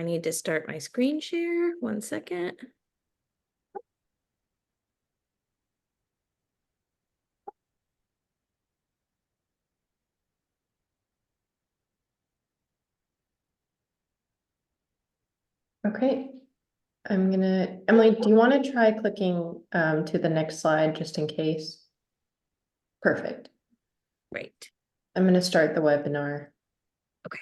need to start my screen share. 1 second. Okay, Emily, do you want to try clicking to the next slide just in case? Perfect. Great. I'm going to start the webinar. Okay.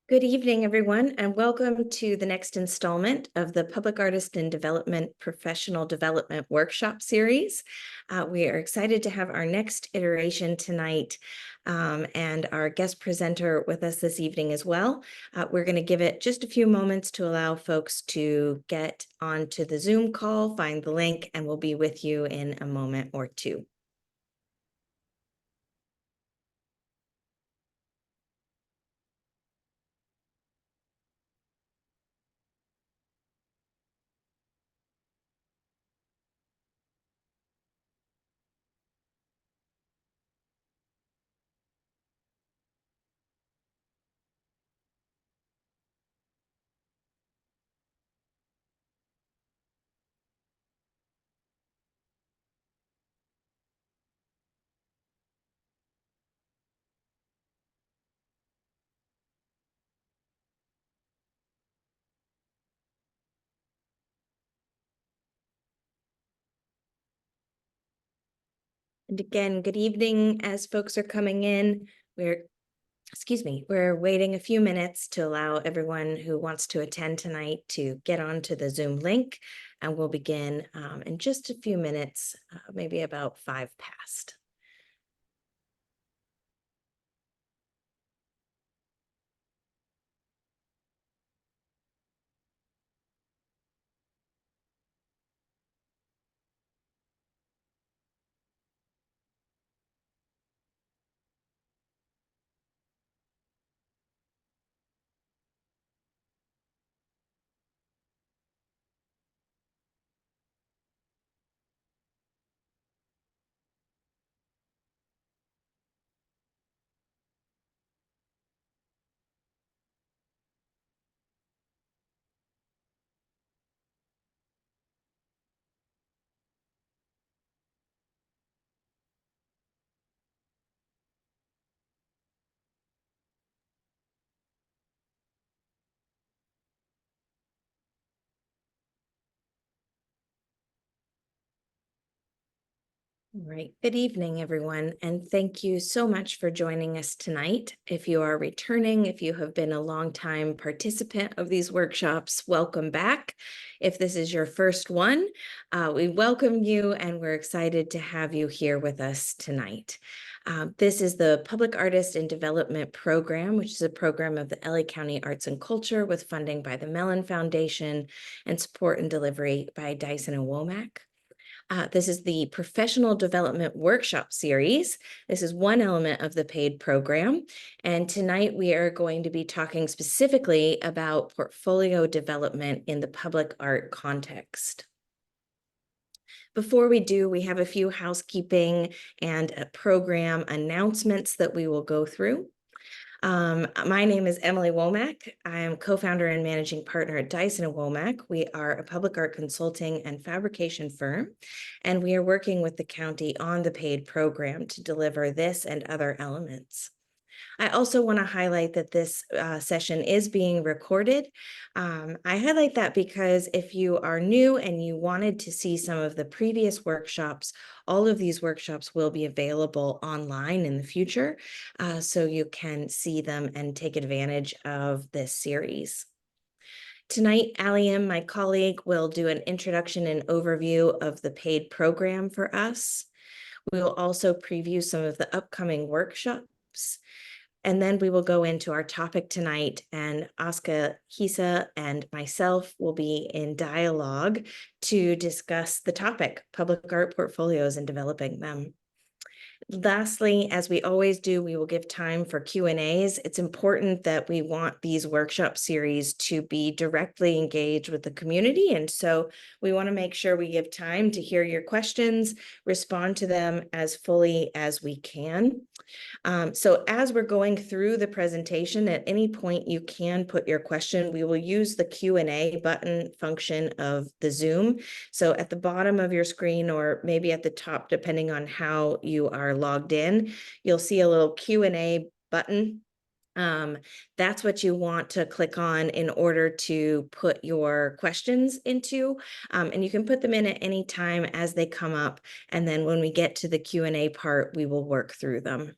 Good evening, everyone, and welcome to the next installment of the Public Artist in Development Professional Development Workshop Series. We are excited to have our next iteration tonight and our guest presenter with us this evening as well. We're going to give it just a few moments to allow folks to get onto the Zoom call, find the link, and we'll be with you in a moment or two. And again, good evening as folks are coming in. We're waiting a few minutes to allow everyone who wants to attend tonight to get onto the Zoom link, and we'll begin in just a few minutes, maybe about 5 past. All right. Good evening, everyone, and thank you so much for joining us tonight. If you are returning, if you have been a longtime participant of these workshops, welcome back. If this is your first one, we welcome you and we're excited to have you here with us tonight. This is the Public Artist in Development Program, which is a program of the LA County Arts and Culture with funding by the Mellon Foundation and support and delivery by Dyson and Womack. This is the Professional Development Workshop Series. This is one element of the PAiD program. And tonight we are going to be talking specifically about portfolio development in the public art context. Before we do, we have a few housekeeping and program announcements that we will go through. My name is Emily Womack. I am co-founder and managing partner at Dyson and Womack. We are a public art consulting and fabrication firm, and we are working with the county on the PAiD program to deliver this and other elements. I also want to highlight that this session is being recorded. I highlight that because if you are new and you wanted to see some of the previous workshops, all of these workshops will be available online in the future, so you can see them and take advantage of this series. Tonight, Alliam, my colleague, will do an introduction and overview of the PAiD program for us. We will also preview some of the upcoming workshops. And then we will go into our topic tonight, and Aska Hisa and myself will be in dialogue to discuss the topic, public art portfolios and developing them. Lastly, as we always do, we will give time for Q&As. It's important that we want these workshop series to be directly engaged with the community. And so we want to make sure we give time to hear your questions, respond to them as fully as we can. So as we're going through the presentation, at any point you can put your question. We will use the Q&A button function of the Zoom. So at the bottom of your screen, or maybe at the top, depending on how you are logged in, you'll see a little Q&A button. That's what you want to click on in order to put your questions into, and you can put them in at any time as they come up. And then when we get to the Q&A part, we will work through them.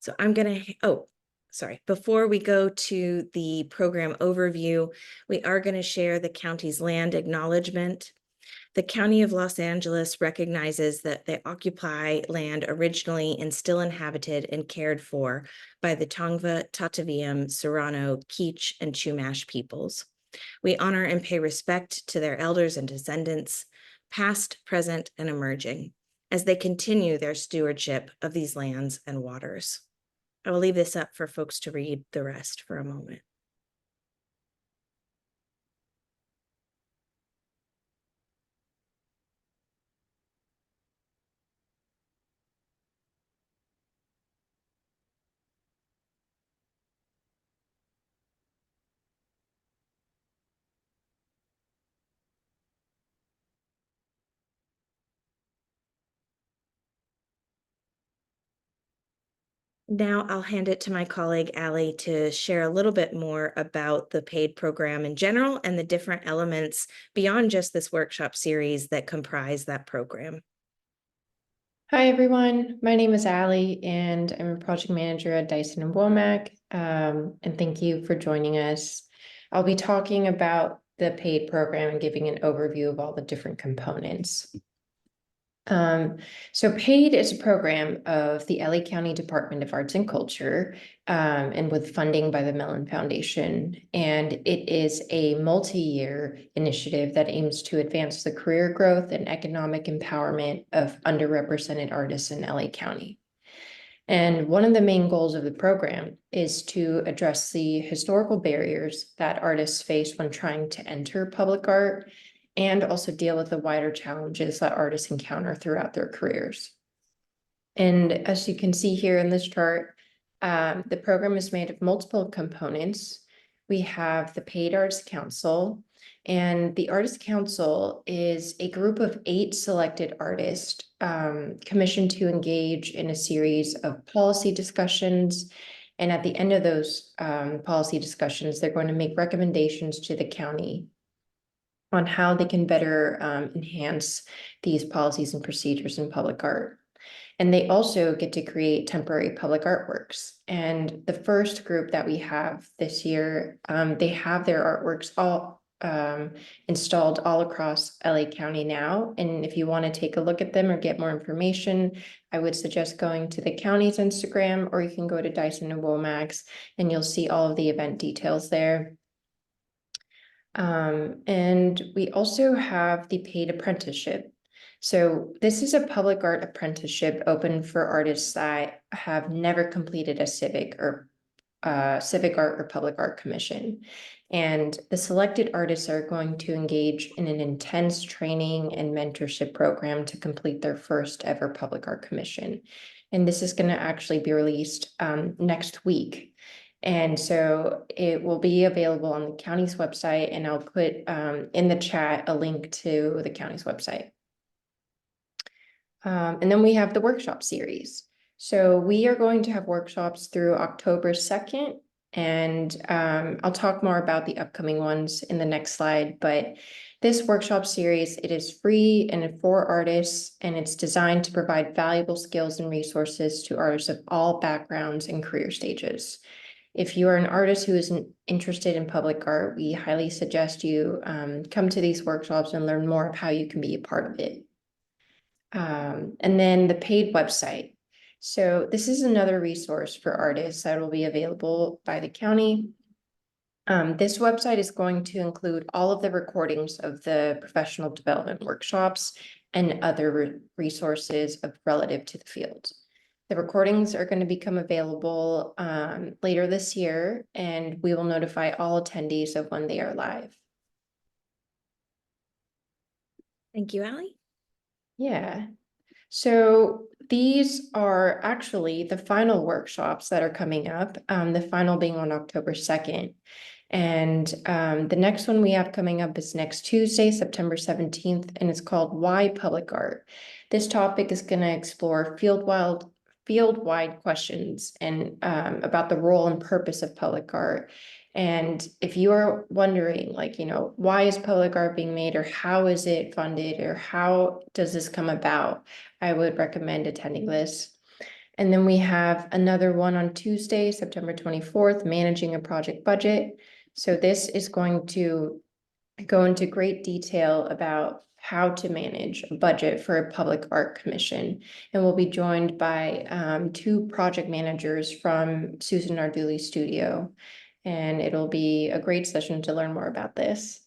So I'm going to, sorry, before we go to the program overview, we are going to share the county's land acknowledgement. The County of Los Angeles recognizes that they occupy land originally and still inhabited and cared for by the Tongva, Tataviam, Serrano, Kizh, and Chumash peoples. We honor and pay respect to their elders and descendants, past, present, and emerging, as they continue their stewardship of these lands and waters. I will leave this up for folks to read the rest for a moment. Now I'll hand it to my colleague, Allie, to share a little bit more about the PAiD program in general and the different elements beyond just this workshop series that comprise that program. Hi, everyone. My name is Allie, and I'm a project manager at Dyson and Womack. And thank you for joining us. I'll be talking about the PAiD program and giving an overview of all the different components. So PAiD is a program of the LA County Department of Arts and Culture, and with funding by the Mellon Foundation. And it is a multi-year initiative that aims to advance the career growth and economic empowerment of underrepresented artists in LA County. And one of the main goals of the program is to address the historical barriers that artists face when trying to enter public art, and also deal with the wider challenges that artists encounter throughout their careers. And as you can see here in this chart, the program is made of multiple components. We have the PAiD Arts Council, and the Arts Council is a group of 8 selected artists commissioned to engage in a series of policy discussions. And at the end of those policy discussions, they're going to make recommendations to the county on how they can better enhance these policies and procedures in public art. And they also get to create temporary public artworks. And the first group that we have this year, they have their artworks all installed all across LA County now. And if you want to take a look at them or get more information, I would suggest going to the county's Instagram, or you can go to Dyson and Womack's, and you'll see all of the event details there. And we also have the PAiD apprenticeship. So this is a public art apprenticeship open for artists that have never completed a civic art or public art commission. And the selected artists are going to engage in an intense training and mentorship program to complete their first ever public art commission. And this is going to actually be released next week. And so it will be available on the county's website, and I'll put in the chat a link to the county's website. And then we have the workshop series. So we are going to have workshops through October 2nd, and I'll talk more about the upcoming ones in the next slide. But this workshop series, it is free and for artists, and it's designed to provide valuable skills and resources to artists of all backgrounds and career stages. If you are an artist who isn't interested in public art, we highly suggest you come to these workshops and learn more of how you can be a part of it. And then the PAiD website. So this is another resource for artists that will be available by the county. This website is going to include all of the recordings of the professional development workshops and other resources relative to the field. The recordings are going to become available later this year, and we will notify all attendees of when they are live. Thank you, Allie. Yeah. So these are actually the final workshops that are coming up, the final being on October 2nd. And the next one we have coming up is next Tuesday, September 17th, and it's called Why Public Art? This topic is going to explore field-wide questions and about the role and purpose of public art. And if you are wondering, like, why is public art being made, or how is it funded, or how does this come about, I would recommend attending this. And then we have another one on Tuesday, September 24th, Managing a Project Budget. So this is going to go into great detail about how to manage a budget for a public art commission. And we'll be joined by two project managers from Susan Nardulli's studio. And it'll be a great session to learn more about this.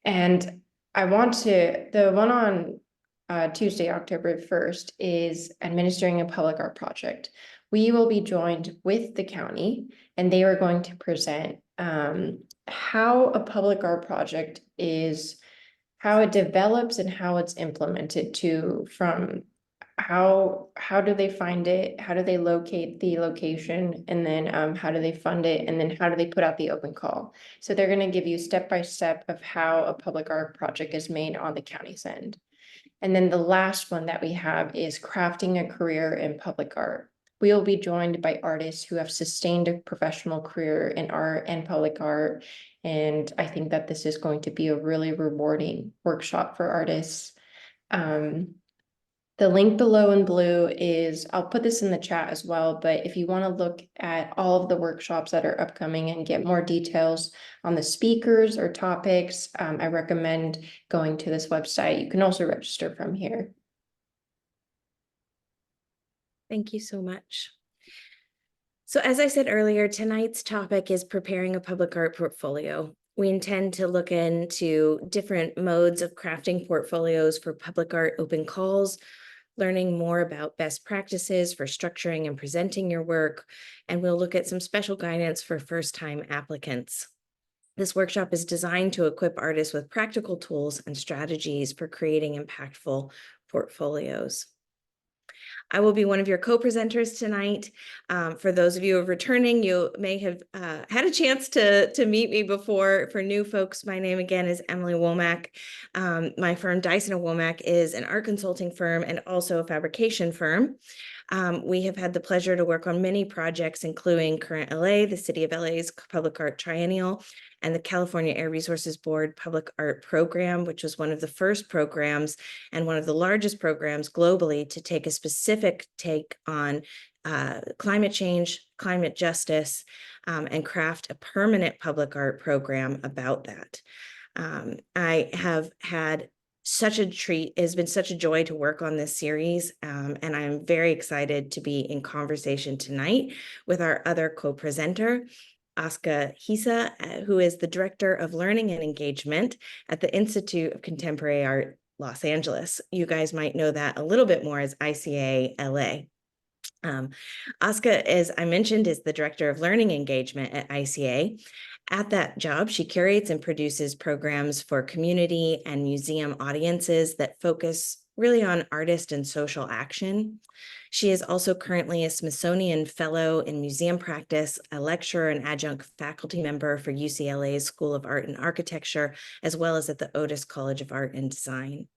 And the one on Tuesday, October 1st, is Administering a Public Art Project. We will be joined with the county, and they are going to present how a public art project is, how it develops and how it's implemented from how do they find it, how do they locate the location, and then how do they fund it, and then how do they put out the open call. So they're going to give you step by step of how a public art project is made on the county's end. And then the last one that we have is Crafting a Career in Public Art. We will be joined by artists who have sustained a professional career in art and public art. And I think that this is going to be a really rewarding workshop for artists. The link below in blue I'll put this in the chat as well, but if you want to look at all of the workshops that are upcoming and get more details on the speakers or topics, I recommend going to this website. You can also register from here. Thank you so much. So as I said earlier, tonight's topic is preparing a public art portfolio. We intend to look into different modes of crafting portfolios for public art open calls, learning more about best practices for structuring and presenting your work, and we'll look at some special guidance for first-time applicants. This workshop is designed to equip artists with practical tools and strategies for creating impactful portfolios. I will be one of your co-presenters tonight. For those of you who are returning, you may have had a chance to meet me before. For new folks, my name again is Emily Womack. My firm, Dyson & Womack, is an art consulting firm and also a fabrication firm. We have had the pleasure to work on many projects, including Current LA, the City of LA's Public Art Triennial, and the California Air Resources Board Public Art Program, which was one of the first programs and one of the largest programs globally to take a specific take on climate change, climate justice, and craft a permanent public art program about that. I have had such a treat. It has been such a joy to work on this series, and I'm very excited to be in conversation tonight with our other co-presenter, Aska Hisa, who is the Director of Learning and Engagement at the Institute of Contemporary Art, Los Angeles. You guys might know that a little bit more as ICA LA. Aska, as I mentioned, is the Director of Learning Engagement at ICA. At that job, she curates and produces programs for community and museum audiences that focus really on artist and social action. She is also currently a Smithsonian Fellow in Museum Practice, a lecturer and adjunct faculty member for UCLA's School of Art and Architecture, as well as at the Otis College of Art and Design.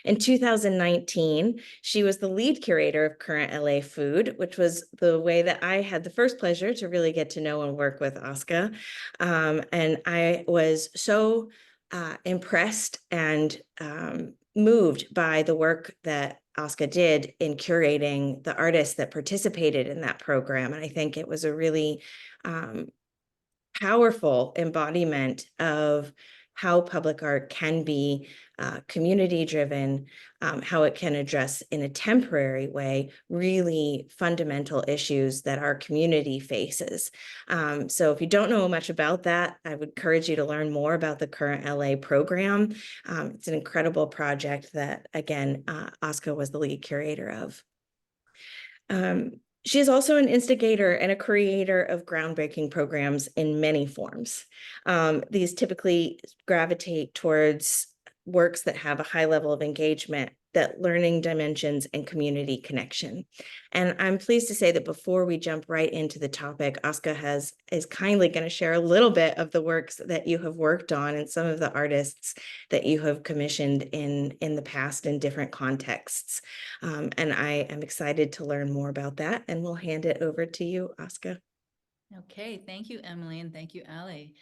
In 2019, she was the lead curator of Current LA Food, which was the way that I had the first pleasure to really get to know and work with Aska. And I was so impressed and moved by the work that Aska did in curating the artists that participated in that program. And I think it was a really powerful embodiment of how public art can be community driven, how it can address in a temporary way really fundamental issues that our community faces. So if you don't know much about that, I would encourage you to learn more about the current LA program. It's an incredible project that, again, Oscar was the lead curator of. She is also an instigator and a creator of groundbreaking programs in many forms. These typically gravitate towards works that have a high level of engagement, that learning dimensions and community connection. And I'm pleased to say that before we jump right into the topic, Oscar is kindly going to share a little bit of the works that you have worked on and some of the artists that you have commissioned in the past in different contexts. And I am excited to learn more about that, and we'll hand it over to you, Oscar. Okay, thank you, Emily, and thank you, Ali.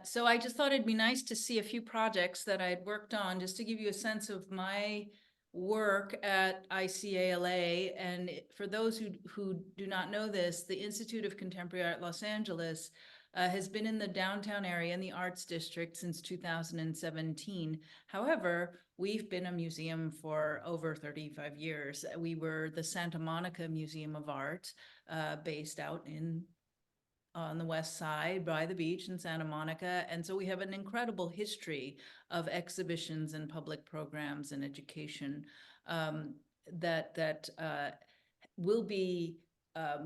So I just thought it'd be nice to see a few projects that I'd worked on, just to give you a sense of my work at ICALA. And for those who do not know this, the Institute of Contemporary Art Los Angeles has been in the downtown area in the Arts District since 2017. However, we've been a museum for over 35 years. We were the Santa Monica Museum of Art, based out on the west side by the beach in Santa Monica. And so we have an incredible history of exhibitions and public programs and education that will be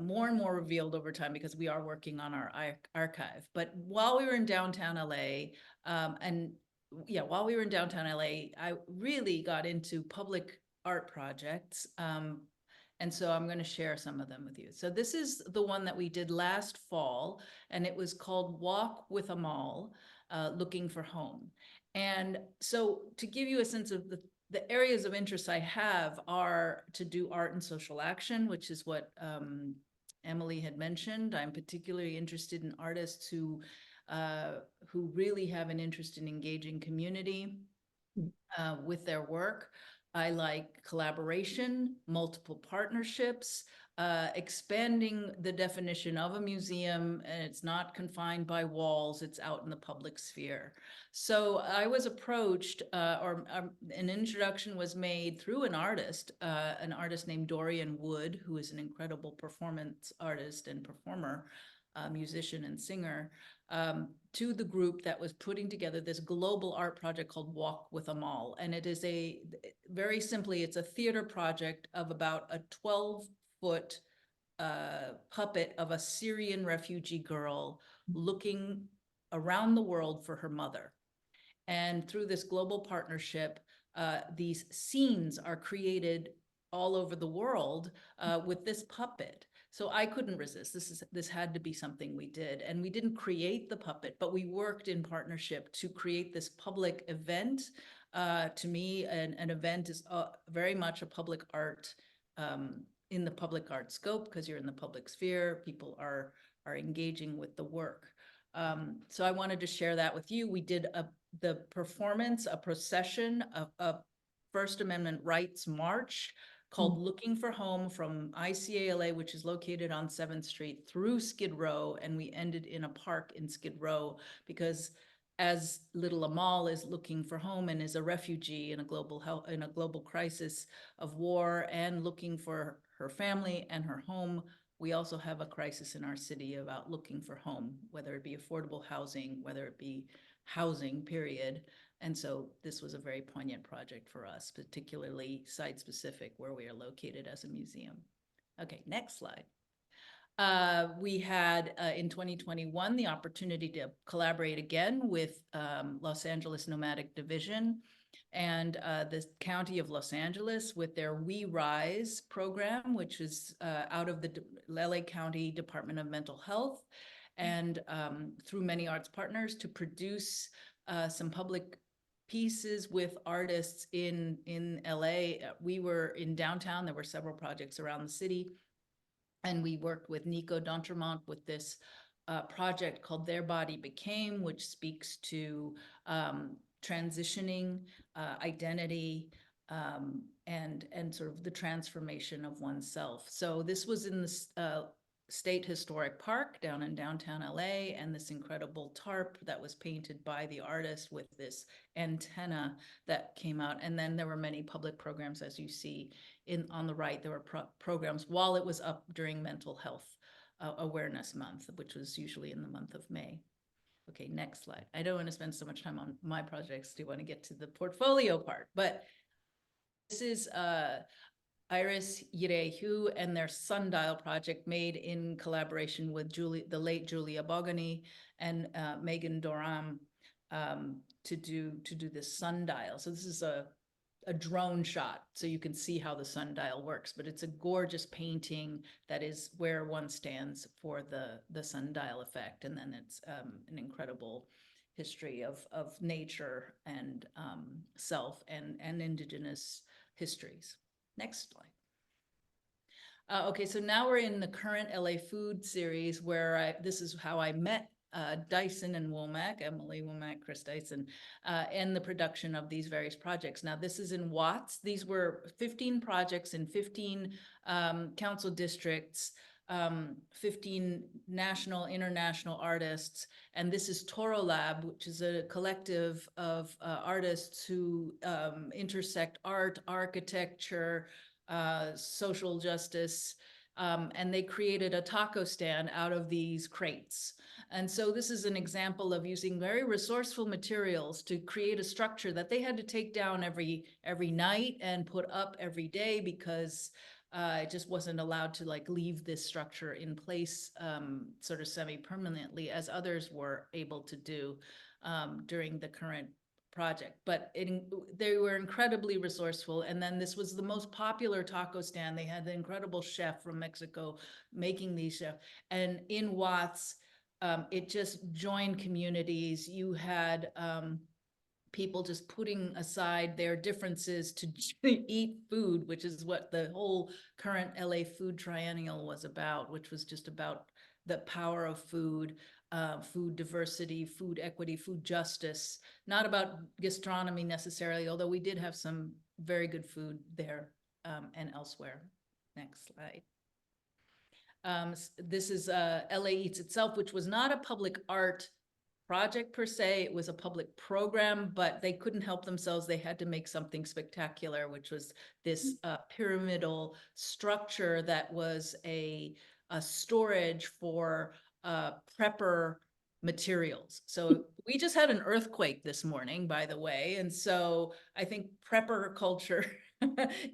more and more revealed over time, because we are working on our archive. But while we were in downtown LA, while we were in downtown LA, I really got into public art projects. And so I'm going to share some of them with you. So this is the one that we did last fall, and it was called Walk with a Mall, Looking for Home. And so to give you a sense of the areas of interest I have are to do art and social action, which is what Emily had mentioned. I'm particularly interested in artists who really have an interest in engaging community with their work. I like collaboration, multiple partnerships, expanding the definition of a museum, and it's not confined by walls, it's out in the public sphere. So I was approached, an introduction was made through an artist named Dorian Wood, who is an incredible performance artist and performer, musician and singer, to the group that was putting together this global art project called Walk with a Mall. And it is very simply, it's a theater project of about a 12-foot puppet of a Syrian refugee girl looking around the world for her mother. And through this global partnership, these scenes are created all over the world with this puppet. So I couldn't resist. This had to be something we did. And we didn't create the puppet, but we worked in partnership to create this public event. To me, an event is very much a public art, in the public art scope, because you're in the public sphere, people are engaging with the work. So I wanted to share that with you. We did the performance, a procession, a First Amendment rights march called Looking for Home from ICALA, which is located on 7th Street, through Skid Row. And we ended in a park in Skid Row, because as little Amal is looking for home and is a refugee in a global crisis of war and looking for her family and her home, we also have a crisis in our city about looking for home, whether it be affordable housing, whether it be housing, period. And so this was a very poignant project for us, particularly site-specific, where we are located as a museum. Okay, next slide. We had in 2021 the opportunity to collaborate again with Los Angeles Nomadic Division and the County of Los Angeles with their We Rise program, which is out of the LA County Department of Mental Health, and through many arts partners to produce some public pieces with artists in LA. We were in downtown. There were several projects around the city. And we worked with Nico D'Entremont with this project called Their Body Became, which speaks to transitioning identity and sort of the transformation of oneself. So this was in the State Historic Park down in downtown LA, and this incredible tarp that was painted by the artist with this antenna that came out. And then there were many public programs, as you see on the right. There were programs while it was up during Mental Health Awareness Month, which was usually in the month of May. Okay, next slide. I don't want to spend so much time on my projects. Do want to get to the portfolio part, but this is Iris Yirehu and their Sundial project, made in collaboration with the late Julia Bogany and Megan Doram, to do this sundial. So this is a drone shot, so you can see how the sundial works, but it's a gorgeous painting that is where one stands for the sundial effect. And then it's an incredible history of nature and self and indigenous histories. Next slide. Okay, so now we're in the current LA Food series, where this is how I met Dyson and Womack, Emily Womack, Chris Dyson, and the production of these various projects. Now, this is in Watts. These were 15 projects in 15 council districts, 15 national, international artists. And this is Toro Lab, which is a collective of artists who intersect art, architecture, social justice, and they created a taco stand out of these crates. And so this is an example of using very resourceful materials to create a structure that they had to take down every night and put up every day, because it just wasn't allowed to like leave this structure in place sort of semi-permanently, as others were able to do during the current project. But they were incredibly resourceful. And then this was the most popular taco stand. They had the incredible chef from Mexico making these chefs. And in Watts, it just joined communities. You had people just putting aside their differences to eat food, which is what the whole current LA Food Triennial was about, which was just about the power of food, food diversity, food equity, food justice, not about gastronomy necessarily, although we did have some very good food there and elsewhere. Next slide. This is LA Eats Itself, which was not a public art project per se. It was a public program, but they couldn't help themselves. They had to make something spectacular, which was this pyramidal structure that was a storage for prepper materials. So we just had an earthquake this morning, by the way. And so I think prepper culture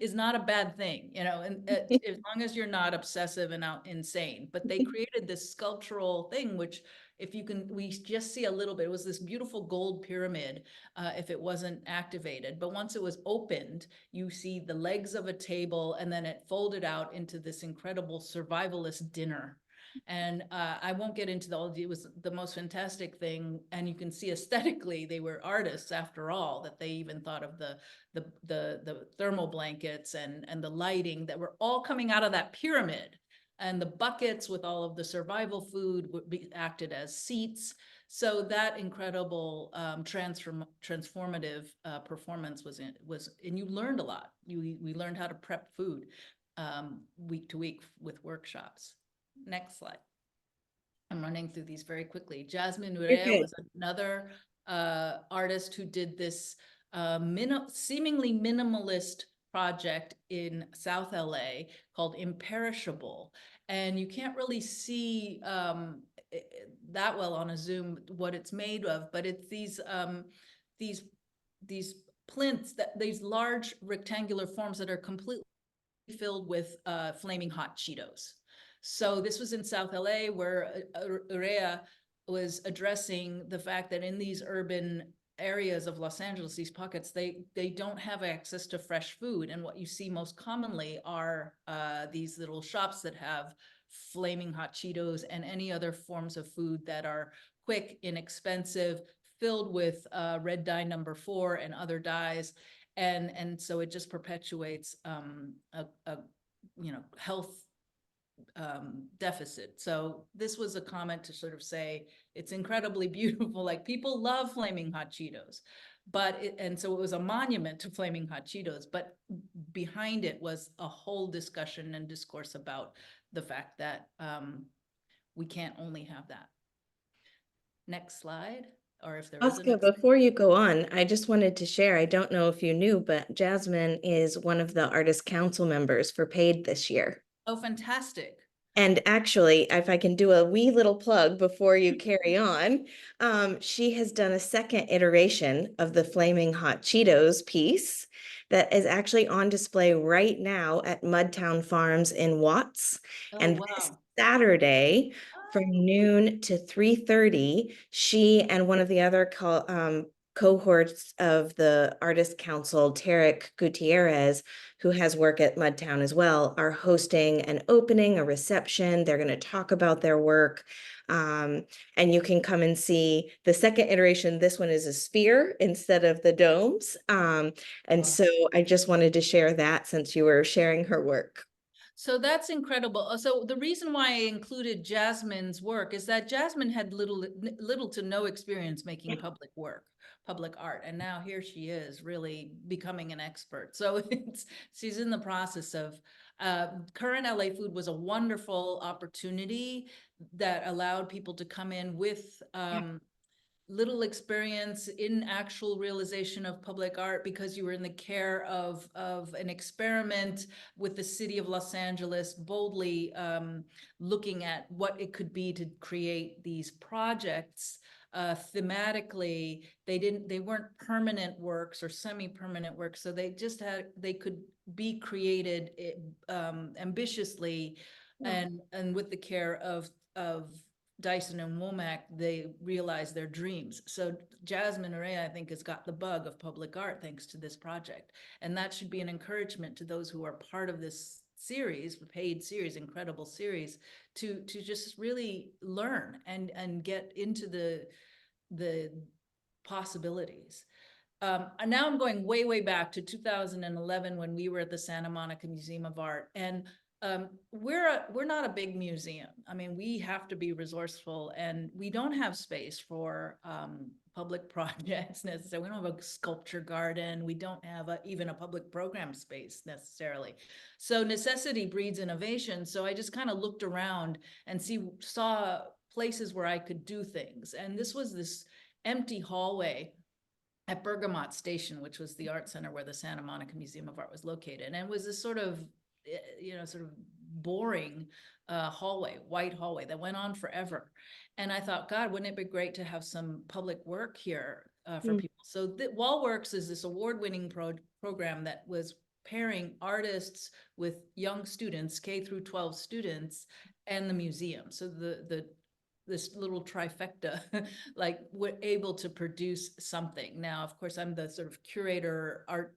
is not a bad thing, you know, and as long as you're not obsessive and insane. But they created this sculptural thing, which if you can, we just see a little bit, it was this beautiful gold pyramid if it wasn't activated. But once it was opened, you see the legs of a table, and then it folded out into this incredible survivalist dinner. And I won't get into it was the most fantastic thing. And you can see aesthetically, they were artists after all, that they even thought of the thermal blankets and the lighting that were all coming out of that pyramid. And the buckets with all of the survival food would be acted as seats. So that incredible transformative performance was, and you learned a lot. We learned how to prep food week to week with workshops. Next slide. I'm running through these very quickly. Jasmine Urea was another artist who did this seemingly minimalist project in South LA called Imperishable. And you can't really see that well on a Zoom what it's made of, but it's these plinths, these large rectangular forms that are completely filled with flaming hot Cheetos. So this was in South LA, where Urea was addressing the fact that in these urban areas of Los Angeles, these pockets, they don't have access to fresh food. And what you see most commonly are these little shops that have flaming hot Cheetos and any other forms of food that are quick, inexpensive, filled with red dye number 4 and other dyes. And so it just perpetuates a health deficit. So this was a comment to sort of say it's incredibly beautiful. Like, people love flaming hot Cheetos, but and so it was a monument to flaming hot Cheetos, but behind it was a whole discussion and discourse about the fact that we can't only have that. Next slide, or if there is a Oscar, next. before you go on, I just wanted to share, I don't know if you knew, but Jasmine is one of the artist council members for PAiD this year. Oh, fantastic. And actually, if I can do a wee little plug before you carry on, she has done a second iteration of the Flaming Hot Cheetos piece that is actually on display right now at Mudtown Farms in Watts. Oh, And this wow. Saturday from Oh, noon to 3:30, she and one of the other cohorts of the Artist Council, Tarek Gutierrez, who has work at Mudtown as well, are hosting an opening, a reception. They're going to talk about their work. And you can come and see the second iteration. This one is a sphere instead of the domes. And wow. so I just wanted to share that since you were sharing her work. So that's incredible. So the reason why I included Jasmine's work is that Jasmine had little to no experience making public work, public art, and now here she is really becoming an expert. So she's in the process of Current LA Food was a wonderful opportunity that allowed people to come in with little experience in actual realization of public art because you were in the care of an experiment with the city of Los Angeles, boldly looking at what it could be to create these projects. Thematically, they weren't permanent works or semi-permanent works, so they could be created ambitiously, and with the care of Dyson and Womack, they realized their dreams. So Jasmine Araya, I think, has got the bug of public art thanks to this project. And that should be an encouragement to those who are part of this series, PAiD series, incredible series, to just really learn and get into the possibilities. And now I'm going way back to 2011 when we were at the Santa Monica Museum of Art, and we're not a big museum. I mean, we have to be resourceful, and we don't have space for public projects necessarily. We don't have a sculpture garden. We don't have even a public program space necessarily. So necessity breeds innovation. So I just kind of looked around and saw places where I could do things, and this was this empty hallway at Bergamot Station, which was the art center where the Santa Monica Museum of Art was located. And it was this sort of, sort of boring hallway, white hallway that went on forever. And I thought, God, wouldn't it be great to have some public work here for people? So Wallworks is this award-winning program that was pairing artists with young students, K through 12 students, and the museum. So this little trifecta, like we're able to produce something. Now, of course, I'm the sort of curator, art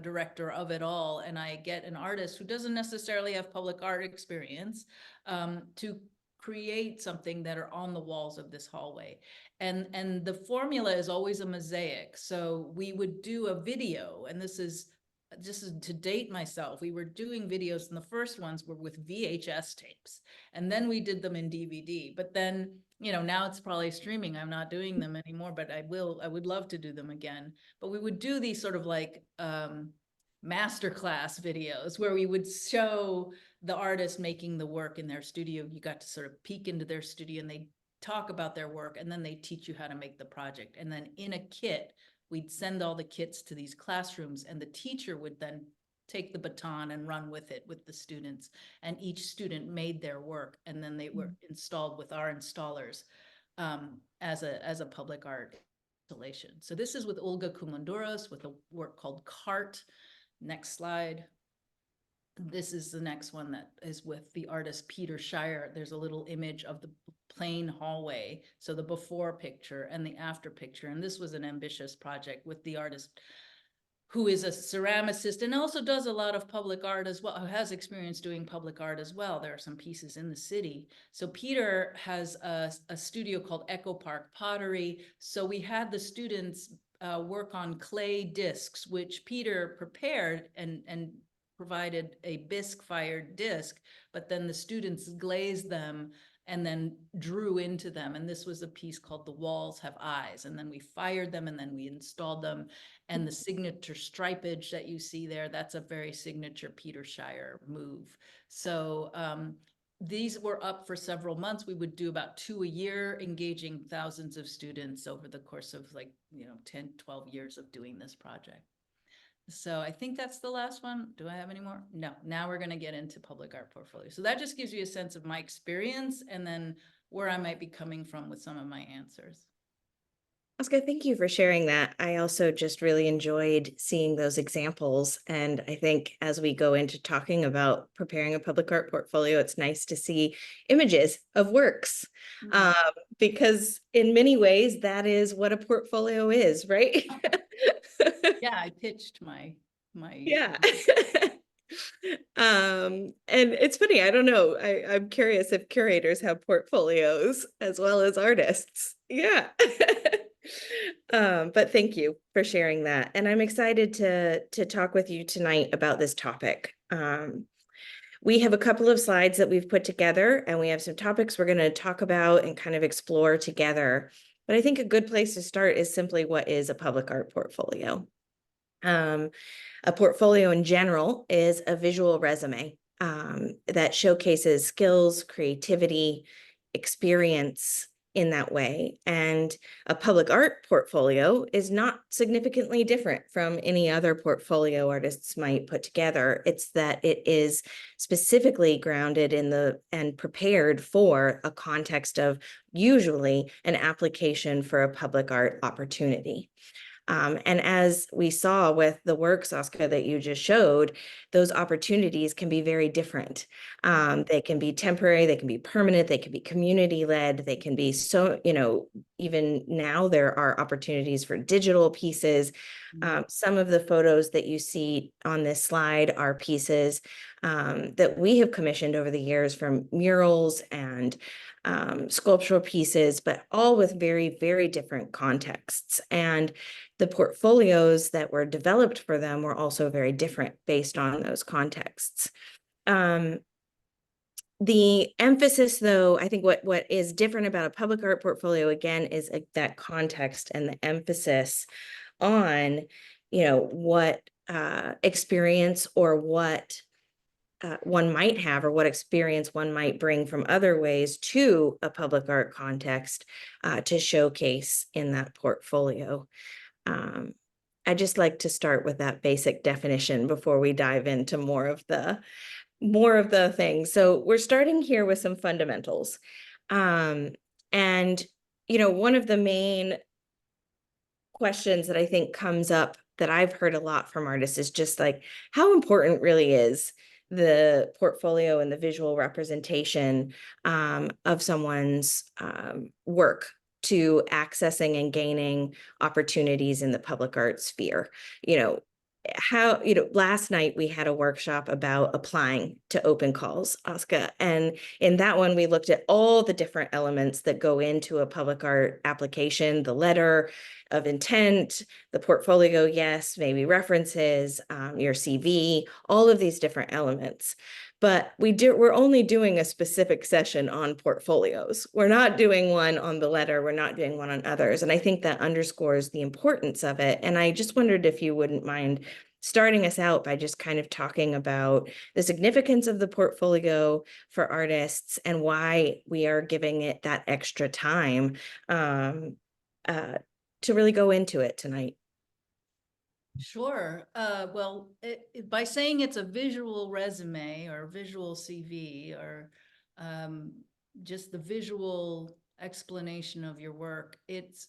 director of it all, and I get an artist who doesn't necessarily have public art experience to create something that are on the walls of this hallway. And the formula is always a mosaic. So we would do a video, and this is just to date myself, we were doing videos, and the first ones were with VHS tapes, and then we did them in DVD. But then, now it's probably streaming. I'm not doing them anymore, but I would love to do them again. But we would do these sort of like masterclass videos where we would show the artist making the work in their studio. You got to sort of peek into their studio, and they talk about their work, and then they teach you how to make the project. And then in a kit, we'd send all the kits to these classrooms, and the teacher would then take the baton and run with it with the students. And each student made their work, and then they were installed with our installers as a public art installation. So this is with Olga Kumanduros with a work called Cart. Next slide. This is the next one that is with the artist Peter Shire. There's a little image of the plain hallway. So the before picture and the after picture. And this was an ambitious project with the artist who is a ceramicist and also does a lot of public art as well, who has experience doing public art as well. There are some pieces in the city. So Peter has a studio called Echo Park Pottery. So we had the students work on clay discs, which Peter prepared and provided a bisque-fired disc, but then the students glazed them and then drew into them. And this was a piece called The Walls Have Eyes. And then we fired them, and then we installed them. And the signature stripage that you see there, that's a very signature Peter Shire move. So these were up for several months. We would do about 2 a year, engaging thousands of students over the course of 10, 12 years of doing this project. So I think that's the last one. Do I have any more? No. Now we're going to get into public art portfolio. So that just gives you a sense of my experience and then where I might be coming from with some of my answers. Oscar, thank you for sharing that. I also just really enjoyed seeing those examples. And I think as we go into talking about preparing a public art portfolio, it's nice to see images of works, because in many ways, that is what a portfolio is, right? Yeah, I pitched my Yeah. And it's funny, I don't know. I'm curious if curators have portfolios as well as artists. Yeah. But thank you for sharing that. And I'm excited to talk with you tonight about this topic. We have a couple of slides that we've put together, and we have some topics we're going to talk about and kind of explore together. But I think a good place to start is simply, what is a public art portfolio? A portfolio in general is a visual resume that showcases skills, creativity, experience in that way. And a public art portfolio is not significantly different from any other portfolio artists might put together. It's that it is specifically grounded in and prepared for a context of usually an application for a public art opportunity. And as we saw with the works, Oscar, that you just showed, those opportunities can be very different. They can be temporary, they can be permanent, they can be community-led, they can be even now there are opportunities for digital pieces. Some of the photos that you see on this slide are pieces that we have commissioned over the years, from murals and sculptural pieces, but all with very, very different contexts. And the portfolios that were developed for them were also very different based on those contexts. The emphasis, though, I think what is different about a public art portfolio, again, is that context and the emphasis on, what experience or what one might have, or what experience one might bring from other ways to a public art context to showcase in that portfolio. I just like to start with that basic definition before we dive into more of the things. So we're starting here with some fundamentals. And, one of the main questions that I think comes up that I've heard a lot from artists is just like, how important really is the portfolio and the visual representation of someone's work to accessing and gaining opportunities in the public art sphere? Last night we had a workshop about applying to open calls, Oscar, and in that one we looked at all the different elements that go into a public art application: the letter of intent, the portfolio, yes, maybe references, your CV, all of these different elements. But we're only doing a specific session on portfolios. We're not doing one on the letter. We're not doing one on others. And I think that underscores the importance of it. And I just wondered if you wouldn't mind starting us out by just kind of talking about the significance of the portfolio for artists and why we are giving it that extra time to really go into it tonight. Sure. Well, by saying it's a visual resume or visual CV, or just the visual explanation of your work, it's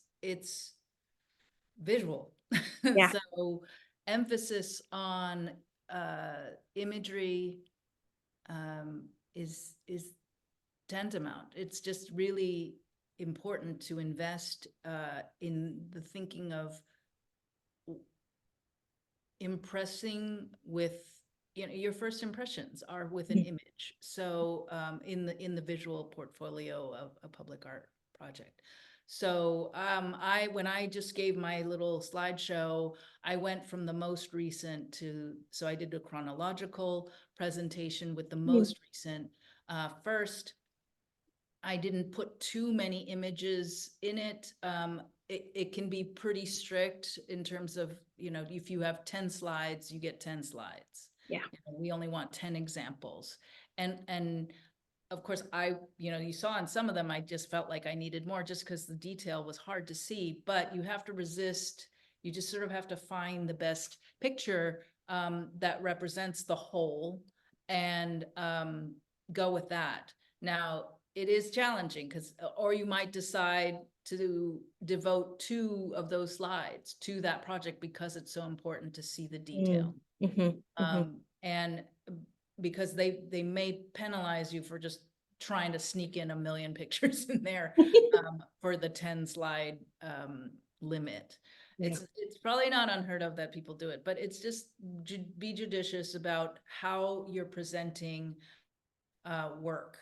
visual. Yeah. So emphasis on imagery is tantamount. It's just really important to invest in the thinking of impressing with, your first impressions are with an image. So in the visual portfolio of a public art project. So when I just gave my little slideshow, I went from the most recent so I did a chronological presentation with the most recent first. I didn't put too many images in it. It can be pretty strict in terms of, if you have 10 slides, you get 10 slides. Yeah. We only want 10 examples. And of course, you saw in some of them, I just felt like I needed more just because the detail was hard to see, but you have to resist. You just sort of have to find the best picture that represents the whole and go with that. Now, it is challenging because, or you might decide to devote 2 of those slides to that project because it's so important to see the detail. And because they may penalize you for just trying to sneak in 1,000,000 pictures in there for the 10 slide limit. Yeah. It's probably not unheard of that people do it, but it's just be judicious about how you're presenting work.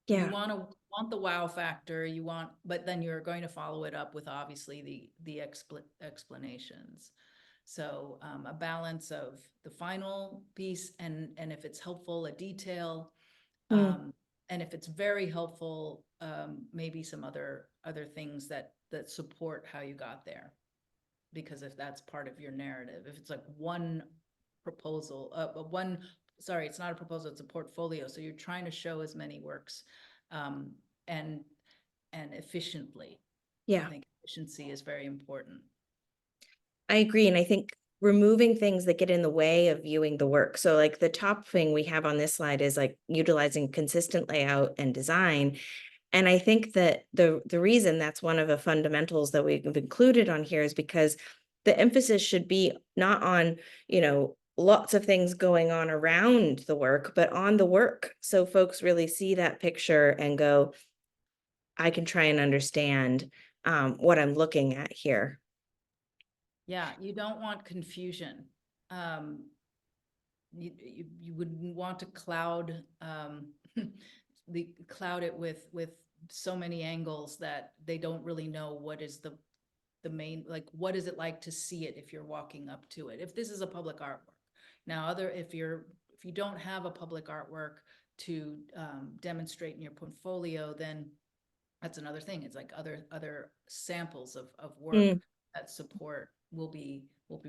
You Yeah. want the wow factor, but then you're going to follow it up with obviously the explanations. So a balance of the final piece and if it's helpful, a detail, Mm. and if it's very helpful, maybe some other things that support how you got there. Because if that's part of your narrative, if it's like one proposal, sorry, it's not a proposal, it's a portfolio. So you're trying to show as many works and efficiently. Yeah. I think efficiency is very important. I agree. And I think removing things that get in the way of viewing the work. So like the top thing we have on this slide is like utilizing consistent layout and design. And I think that the reason that's one of the fundamentals that we've included on here is because the emphasis should be not on, lots of things going on around the work, but on the work. So folks really see that picture and go, I can try and understand what I'm looking at here. Yeah, you don't want confusion. You wouldn't want to cloud cloud it with so many angles that they don't really know what is the main, like what is it like to see it if you're walking up to it. If this is a public artwork. Now if you don't have a public artwork to demonstrate in your portfolio, then that's another thing. It's like other samples of work that support will be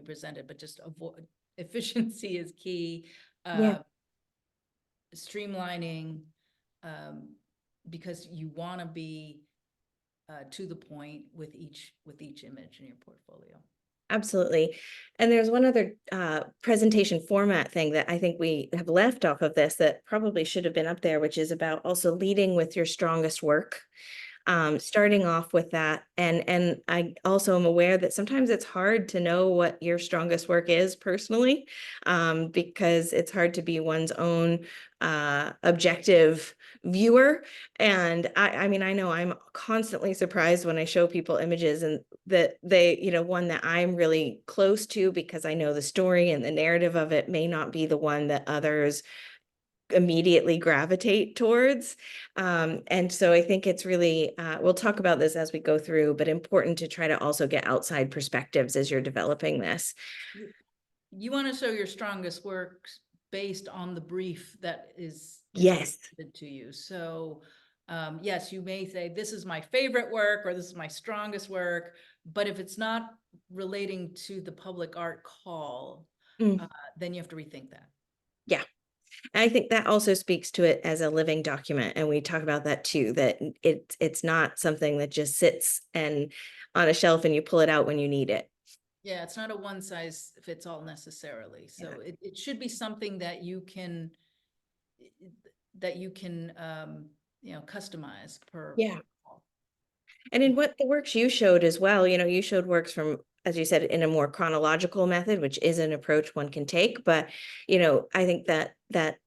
presented, but just avoid efficiency is key. Yeah. Streamlining, because you want to be to the point with each image in your portfolio. Absolutely. And there's one other presentation format thing that I think we have left off of this that probably should have been up there, which is about also leading with your strongest work. Starting off with that. And I also am aware that sometimes it's hard to know what your strongest work is personally, because it's hard to be one's own objective viewer. And I mean, I know I'm constantly surprised when I show people images and that they, one that I'm really close to because I know the story and the narrative of it may not be the one that others immediately gravitate towards. And so I think it's really, we'll talk about this as we go through, but important to try to also get outside perspectives as you're developing this. You want to show your strongest works based on the brief that is Yes. presented to you. So yes, you may say, this is my favorite work, or this is my strongest work, but if it's not relating to the public art call, then you have to rethink that. Yeah. I think that also speaks to it as a living document. And we talk about that too, that it's not something that just sits and on a shelf and you pull it out when you need it. Yeah, it's not a one size fits all necessarily. So it should be something that you can customize per. Yeah. And in what the works you showed as well, you showed works from, as you said, in a more chronological method, which is an approach one can take. But, I think that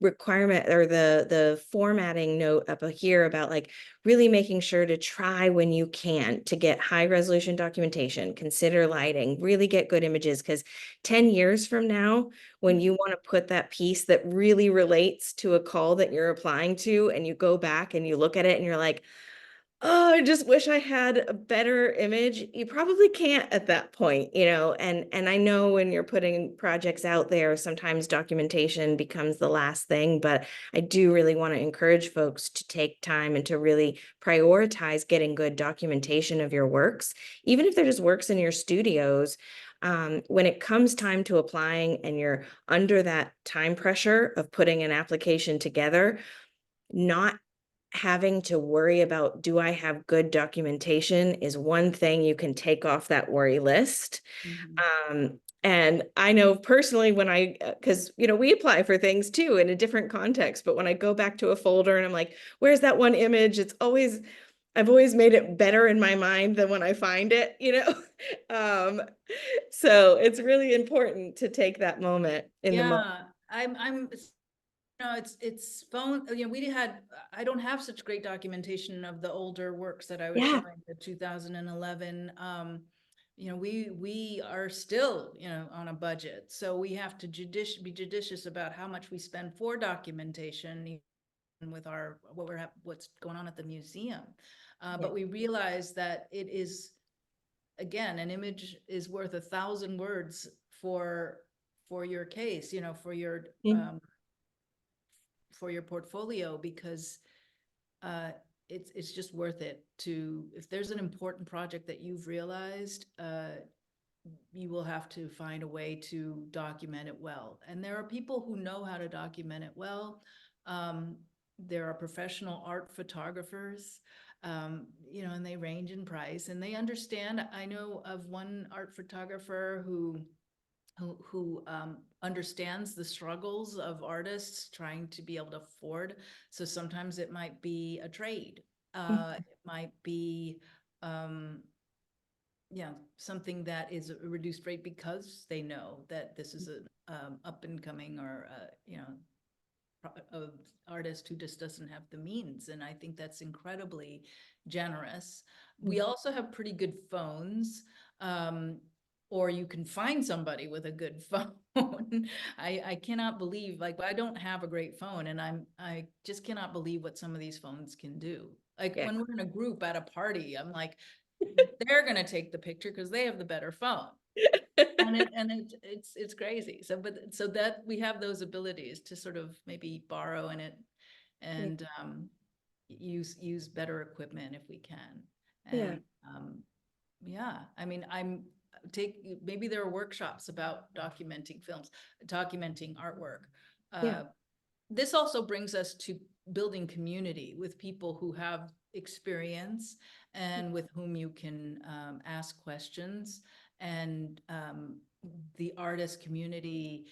requirement or the formatting note up here about like really making sure to try when you can to get high resolution documentation, consider lighting, really get good images, because 10 years from now, when you want to put that piece that really relates to a call that you're applying to, and you go back and you look at it and you're like, oh, I just wish I had a better image. You probably can't at that point, and I know when you're putting projects out there, sometimes documentation becomes the last thing, but I do really want to encourage folks to take time and to really prioritize getting good documentation of your works, even if they're just works in your studios. When it comes time to applying and you're under that time pressure of putting an application together, not having to worry about, do I have good documentation, is one thing you can take off that worry list. And I know personally when because, we apply for things too in a different context, but when I go back to a folder and I'm like, where's that one image? I've always made it better in my mind than when I find it, so it's really important to take that moment in the moment. Yeah, no, it's phone, I don't have such great documentation of the older works that I was Yeah. showing, the 2011. We are still, on a budget, so we have to be judicious about how much we spend for documentation, even with what's going on at the museum. But we realize that it is, again, an image is worth 1,000 words for your case, Mm. for your portfolio, because it's just worth it to, if there's an important project that you've realized, you will have to find a way to document it well. And there are people who know how to document it well. There are professional art photographers, and they range in price and they understand. I know of one art photographer who understands the struggles of artists trying to be able to afford. So sometimes it might be a trade. It might be, something that is a reduced rate because they know that this is an up and coming, or a artist who just doesn't have the means. And I think that's incredibly generous. We also have pretty good phones, or you can find somebody with a good phone. I cannot believe, like, I don't have a great phone, and I just cannot believe what some of these phones can do. Like Yeah. when we're in a group at a party, I'm like, they're gonna take the picture because they have the better phone. It's crazy. So that we have those abilities to sort of maybe borrow in it, and use better equipment if we can. Yeah. And yeah, I mean, maybe there are workshops about documenting films, documenting artwork. Yeah. This also brings us to building community with people who have experience and with whom you can ask questions. And the artist community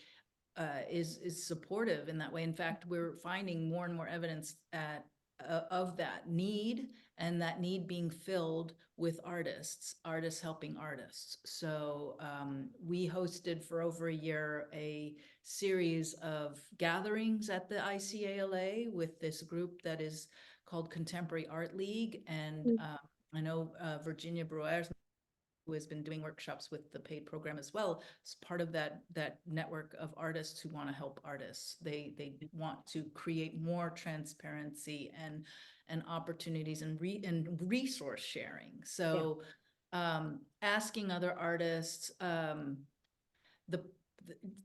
is supportive in that way. In fact, we're finding more and more evidence of that need, and that need being filled with artists helping artists. So we hosted for over a year a series of gatherings at the ICALA with this group that is called Contemporary Art League. And I know Virginia Bruer, who has been doing workshops with the PAiD program as well, is part of that network of artists who want to help artists. They want to create more transparency and opportunities and resource sharing. So asking other artists,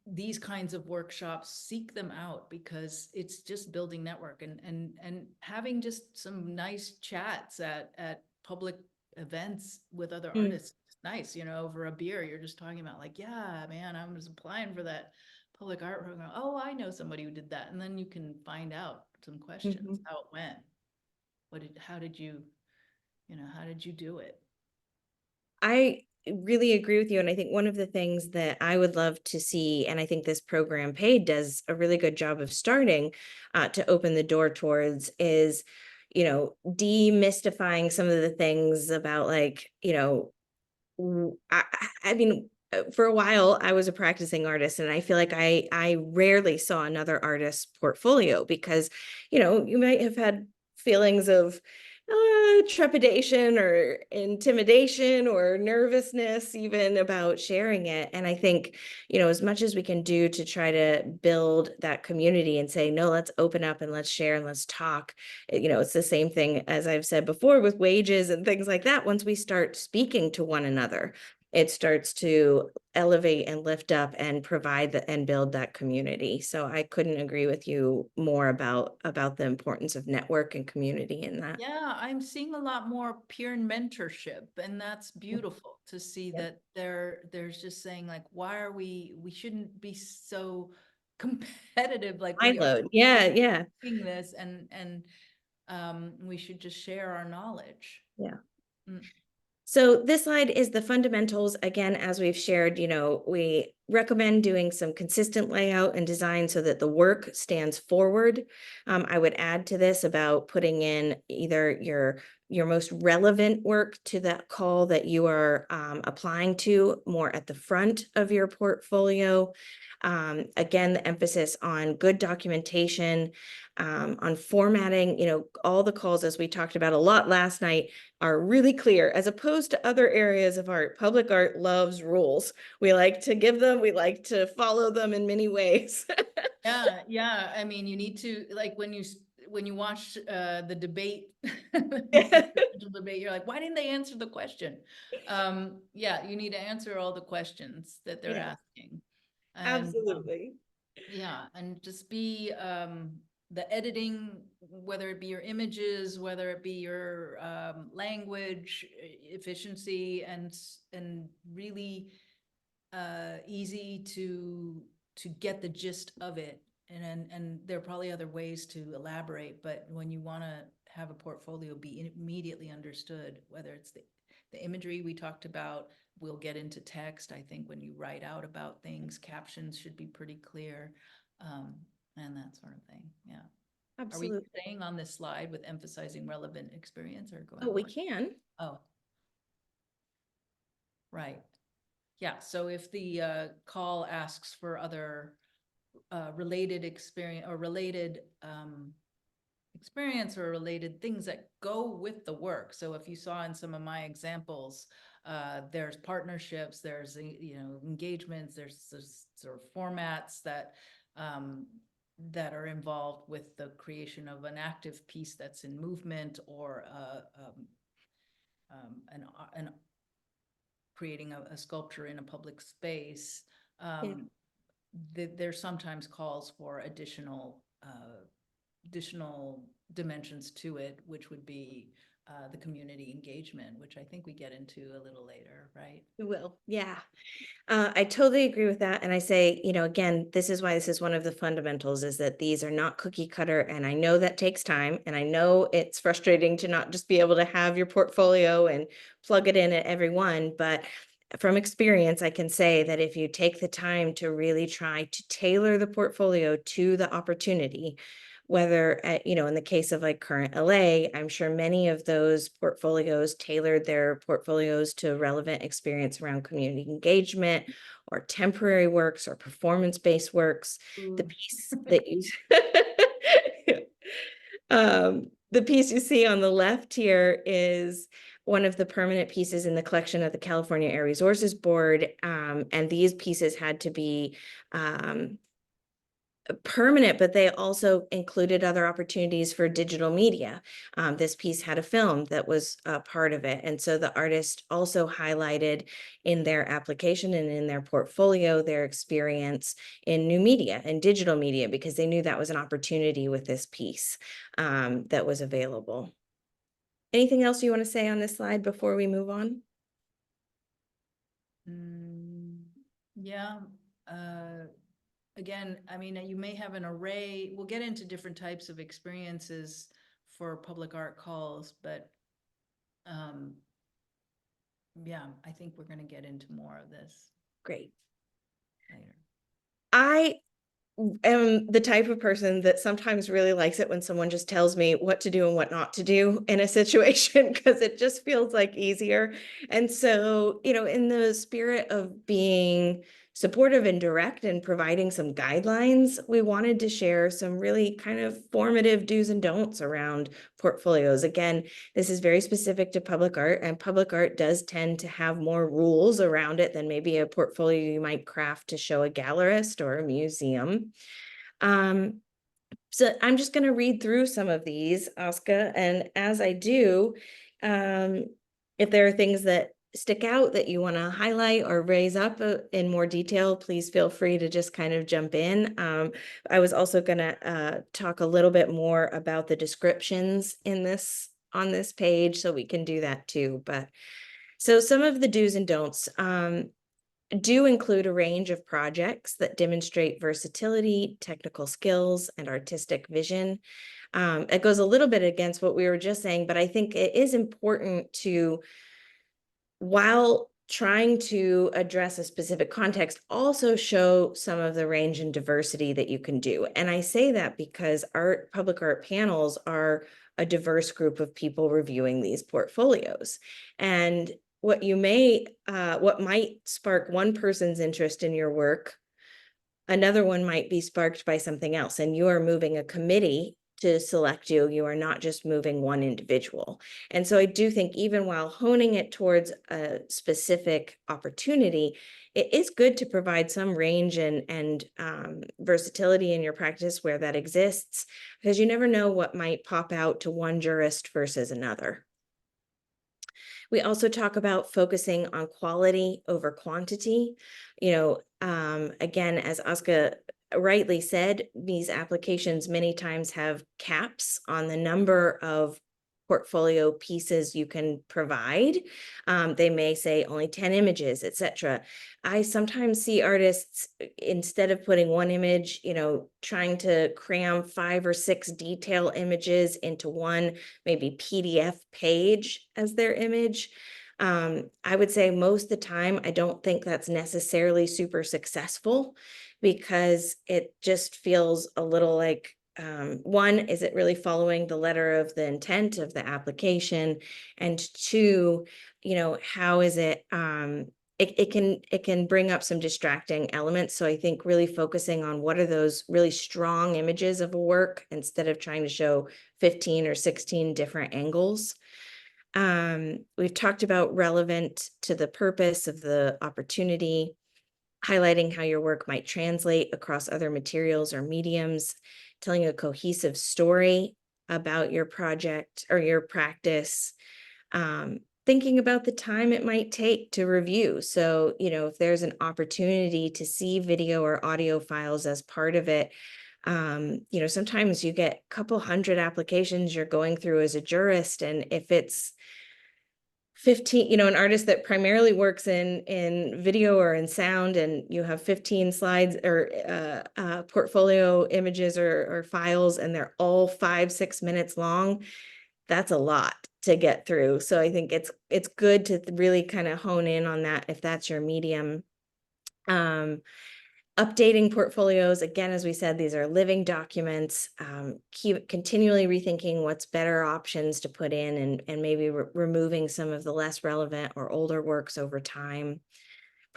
these kinds of workshops, seek them out, because it's just building network, and having just some nice chats at public events with other artists. It's nice, over a beer, you're just talking about, like, yeah, man, I was applying for that public art program. Oh, I know somebody who did that. And then you can find out some questions, how it went. How did you do it? I really agree with you. And I think one of the things that I would love to see, and I think this program PAiD does a really good job of starting to open the door towards, is, demystifying some of the things about, like, I mean, for a while I was a practicing artist, and I feel like I rarely saw another artist's portfolio because, you might have had feelings of trepidation or intimidation or nervousness even about sharing it. And I think, as much as we can do to try to build that community and say, no, let's open up and let's share and let's talk. It's the same thing as I've said before with wages and things like that. Once we start speaking to one another, it starts to elevate and lift up and provide and build that community. So I couldn't agree with you more about the importance of network and community in that. Yeah, I'm seeing a lot more peer mentorship, and that's beautiful to see Yeah. that there's just saying, like, why are we shouldn't be so competitive like I we are load. Yeah, yeah, doing this, and we should just share our knowledge. yeah. Mm. So this slide is the fundamentals. Again, as we've shared, we recommend doing some consistent layout and design so that the work stands forward. I would add to this about putting in either your most relevant work to that call that you are applying to more at the front of your portfolio. Again, the emphasis on good documentation, on formatting, all the calls, as we talked about a lot last night, are really clear, as opposed to other areas of art. Public art loves rules. We like to give them, we like to follow them in many ways. Yeah. I mean, you need to, like, when you watch the debate, the presidential debate, you're like, why didn't they answer the question? Yeah, you need to answer all the questions that they're Yeah, asking. And absolutely. yeah, and just be the editing, whether it be your images, whether it be your language efficiency, and really easy to get the gist of it. And there are probably other ways to elaborate, but when you want to have a portfolio be immediately understood, whether it's the imagery we talked about, we'll get into text. I think when you write out about things, captions should be pretty clear, and that sort of thing. Yeah. Are we Absolutely. staying on this slide with emphasizing relevant experience, or going Oh, we more? can. Oh, right. Yeah, so if the call asks for other related experience, or related experience, or related things that go with the work. So if you saw in some of my examples, there's partnerships, there's engagements, there's sort of formats that are involved with the creation of an active piece that's in movement, or an creating a sculpture in a public space. Yeah. There's sometimes calls for additional dimensions to it, which would be the community engagement, which I think we get into a little later, right? We will. Yeah. I totally agree with that. And I say, again, this is why this is one of the fundamentals, is that these are not cookie cutter. And I know that takes time. And I know it's frustrating to not just be able to have your portfolio and plug it in at every one. But from experience, I can say that if you take the time to really try to tailor the portfolio to the opportunity, whether in the case of like current LA, I'm sure many of those portfolios tailored their portfolios to relevant experience around community engagement, or temporary works, or performance-based works. The Ooh. piece that you the piece you see on the left here is one of the permanent pieces in the collection of the California Air Resources Board. And these pieces had to be permanent, but they also included other opportunities for digital media. This piece had a film that was a part of it. And so the artist also highlighted in their application and in their portfolio their experience in new media and digital media, because they knew that was an opportunity with this piece that was available. Anything else you want to say on this slide before we move on? Yeah. Again, I mean, you may have an array. We'll get into different types of experiences for public art calls, but yeah, I think we're going to get into more of this Great. later. I am the type of person that sometimes really likes it when someone just tells me what to do and what not to do in a situation, because it just feels like easier. And so, in the spirit of being supportive and direct and providing some guidelines, we wanted to share some really kind of formative do's and don'ts around portfolios. Again, this is very specific to public art, and public art does tend to have more rules around it than maybe a portfolio you might craft to show a gallerist or a museum. So I'm just going to read through some of these, Oscar, and as I do, if there are things that stick out that you want to highlight or raise up in more detail, please feel free to just kind of jump in. I was also going to talk a little bit more about the descriptions on this page, so we can do that too. But so some of the do's and don'ts. do include a range of projects that demonstrate versatility, technical skills, and artistic vision. It goes a little bit against what we were just saying, but I think it is important to, while trying to address a specific context, also show some of the range and diversity that you can do. And I say that because public art panels are a diverse group of people reviewing these portfolios. And what might spark one person's interest in your work, another one might be sparked by something else, and you are moving a committee to select you. You are not just moving one individual. And so I do think even while honing it towards a specific opportunity, it is good to provide some range and versatility in your practice where that exists, because you never know what might pop out to one jurist versus another. We also talk about focusing on quality over quantity. Again, as Aska rightly said, these applications many times have caps on the number of portfolio pieces you can provide. They may say only 10 images, etc. I sometimes see artists, instead of putting one image, trying to cram 5 or 6 detail images into one maybe PDF page as their image. I would say most of the time, I don't think that's necessarily super successful, because it just feels a little like, one, is it really following the letter of the intent of the application? And two, how is it, it can bring up some distracting elements. So I think really focusing on what are those really strong images of a work, instead of trying to show 15 or 16 different angles. We've talked about relevant to the purpose of the opportunity, highlighting how your work might translate across other materials or mediums, telling a cohesive story about your project or your practice, thinking about the time it might take to review. So, if there's an opportunity to see video or audio files as part of it, sometimes you get a couple hundred applications you're going through as a jurist. And if it's 15, an artist that primarily works in video or in sound, and you have 15 slides or portfolio images or files, and they're all 5-6 minutes long, that's a lot to get through. So I think it's good to really kind of hone in on that if that's your medium. Updating portfolios, again, as we said, these are living documents. Keep continually rethinking what's better options to put in, and maybe removing some of the less relevant or older works over time.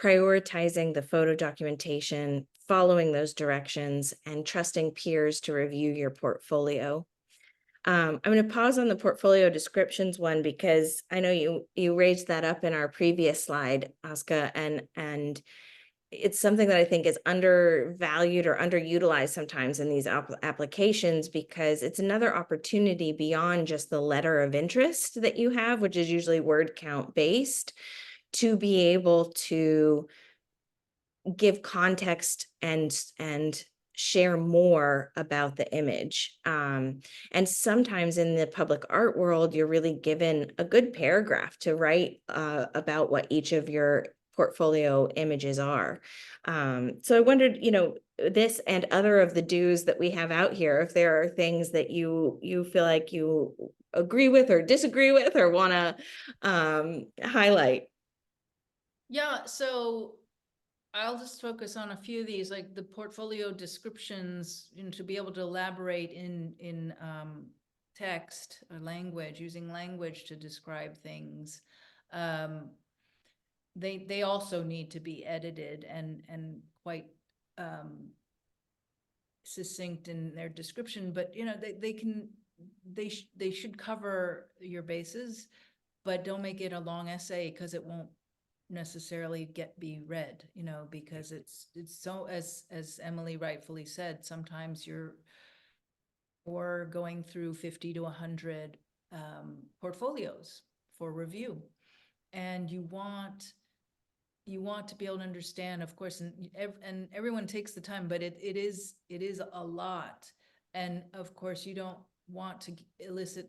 Prioritizing the photo documentation, following those directions, and trusting peers to review your portfolio. I'm going to pause on the portfolio descriptions one, because I know you raised that up in our previous slide, Aska, and it's something that I think is undervalued or underutilized sometimes in these applications, because it's another opportunity beyond just the letter of interest that you have, which is usually word count based, to be able to give context and share more about the image. And sometimes in the public art world, you're really given a good paragraph to write about what each of your portfolio images are. So I wondered, this and other of the do's that we have out here, if there are things that you feel like you agree with or disagree with or want to highlight. Yeah, so I'll just focus on a few of these, like the portfolio descriptions, to be able to elaborate in text or language, using language to describe things. They also need to be edited and quite succinct in their description, but they should cover your bases, but don't make it a long essay, because it won't necessarily be read, because it's so, as Emily rightfully said, sometimes you're going through 50 to 100 portfolios for review, and you want to be able to understand, of course, and everyone takes the time, but it is a lot, and of course you don't want to elicit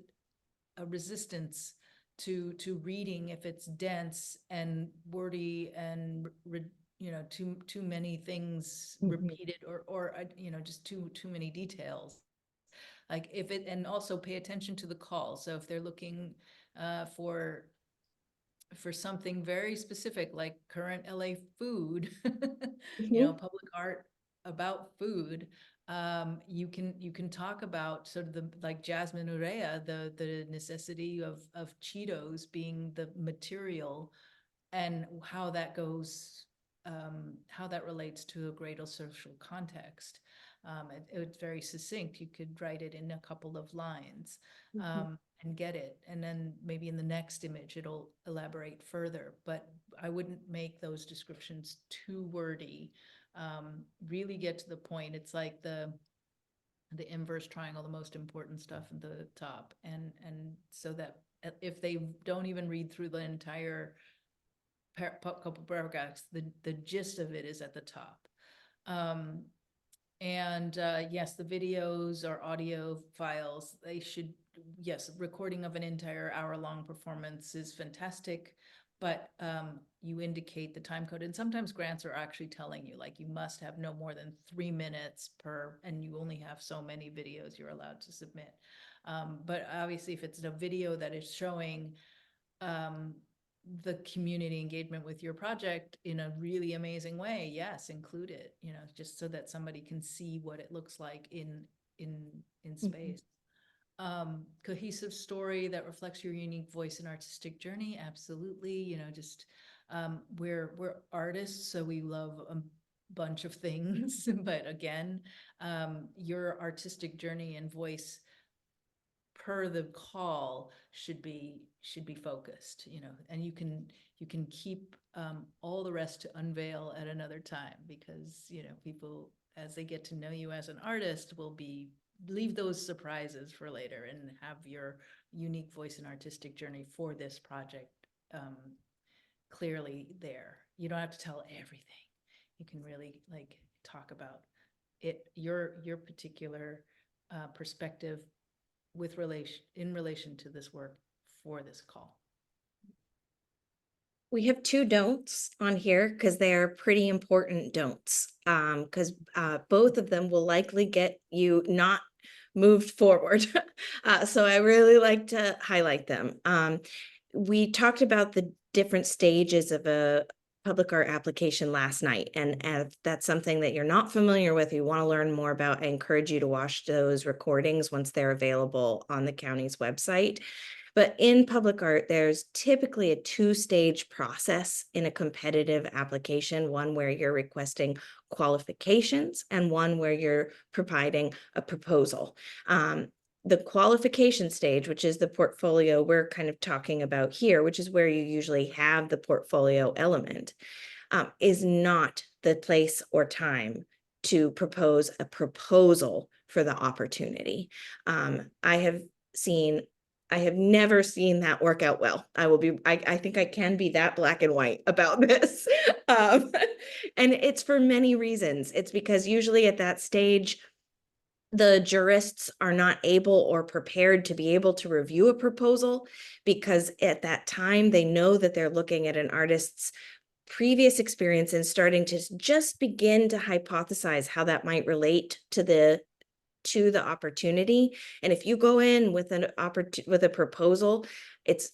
a resistance to reading if it's dense and wordy and too many things Mhm. repeated, or just too many details. Like and also pay attention to the call. So if they're looking for something very specific, like current LA food, Mhm. public art about food, you can talk about sort of like Jasmine Urea, the necessity of Cheetos being the material, and how that goes, how that relates to a greater social context. It's very succinct. You could write it in a couple of lines, and get it. And then maybe in the next image, it'll elaborate further. But I wouldn't make those descriptions too wordy. Really get to the point. It's like the inverse triangle, the most important stuff at the top. And so that if they don't even read through the entire couple paragraphs, the gist of it is at the top. And yes, the videos or audio files, they should, yes, recording of an entire hour-long performance is fantastic, but you indicate the time code. And sometimes grants are actually telling you, like, you must have no more than 3 minutes per, and you only have so many videos you're allowed to submit. But obviously, if it's a video that is showing the community engagement with your project in a really amazing way, yes, include it, just so that somebody can see what it looks like in space. Cohesive story that reflects your unique voice and artistic journey, absolutely. Just we're artists, so we love a bunch of things, but again, your artistic journey and voice per the call should be focused, and you can keep all the rest to unveil at another time, because people, as they get to know you as an artist, will leave those surprises for later and have your unique voice and artistic journey for this project clearly there. You don't have to tell everything. You can really talk about it, your particular perspective in relation to this work for this call. We have 2 don'ts on here because they are pretty important don'ts. Because both of them will likely get you not moved forward. So I really like to highlight them. We talked about the different stages of a public art application last night. And if that's something that you're not familiar with, you want to learn more about, I encourage you to watch those recordings once they're available on the county's website. But in public art, there's typically a 2-stage process in a competitive application, one where you're requesting qualifications and one where you're providing a proposal. The qualification stage, which is the portfolio we're kind of talking about here, which is where you usually have the portfolio element, is not the place or time to propose a proposal for the opportunity. I have never seen that work out well. I think I can be that black and white about this. And it's for many reasons. It's because usually at that stage, the jurists are not able or prepared to be able to review a proposal, because at that time they know that they're looking at an artist's previous experience and starting to just begin to hypothesize how that might relate to the opportunity. And if you go in with with a proposal, it's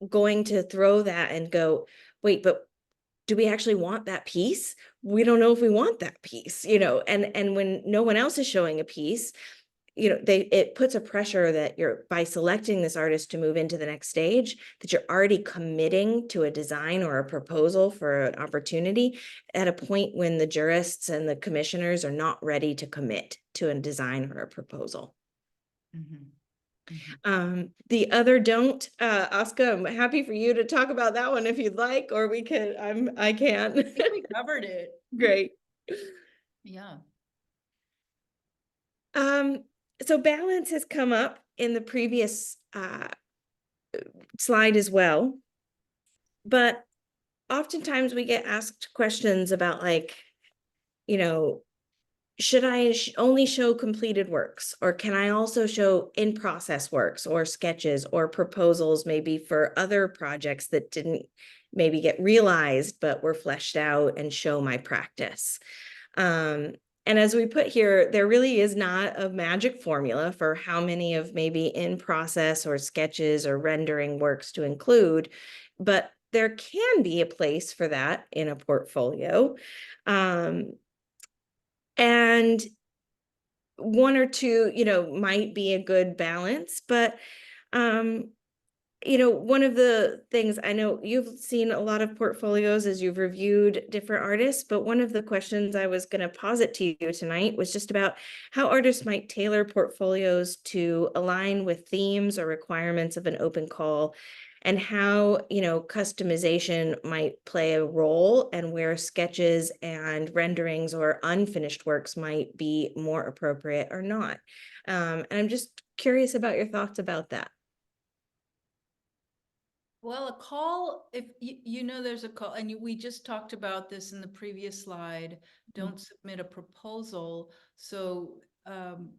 going to throw that and go, wait, but do we actually want that piece? We don't know if we want that piece, and when no one else is showing a piece, it puts a pressure that you're, by selecting this artist to move into the next stage, that you're already committing to a design or a proposal for an opportunity at a point when the jurists and the commissioners are not ready to commit to a design or a proposal. The other don't, Oscar, I'm happy for you to talk about that one if you'd like, or I can. I think we covered it. Great. Yeah. So balance has come up in the previous slide as well, but oftentimes we get asked questions about, like, should I only show completed works, or can I also show in-process works or sketches or proposals, maybe for other projects that didn't maybe get realized, but were fleshed out and show my practice. And as we put here, there really is not a magic formula for how many of maybe in process or sketches or rendering works to include, but there can be a place for that in a portfolio. And one or two, might be a good balance, but um, one of the things I know you've seen a lot of portfolios as you've reviewed different artists, but one of the questions I was going to posit to you tonight was just about how artists might tailor portfolios to align with themes or requirements of an open call, and how, customization might play a role, and where sketches and renderings or unfinished works might be more appropriate or not. And I'm just curious about your thoughts about that. Well, a call, if there's a call, and we just talked about this in the previous slide, don't submit a proposal. So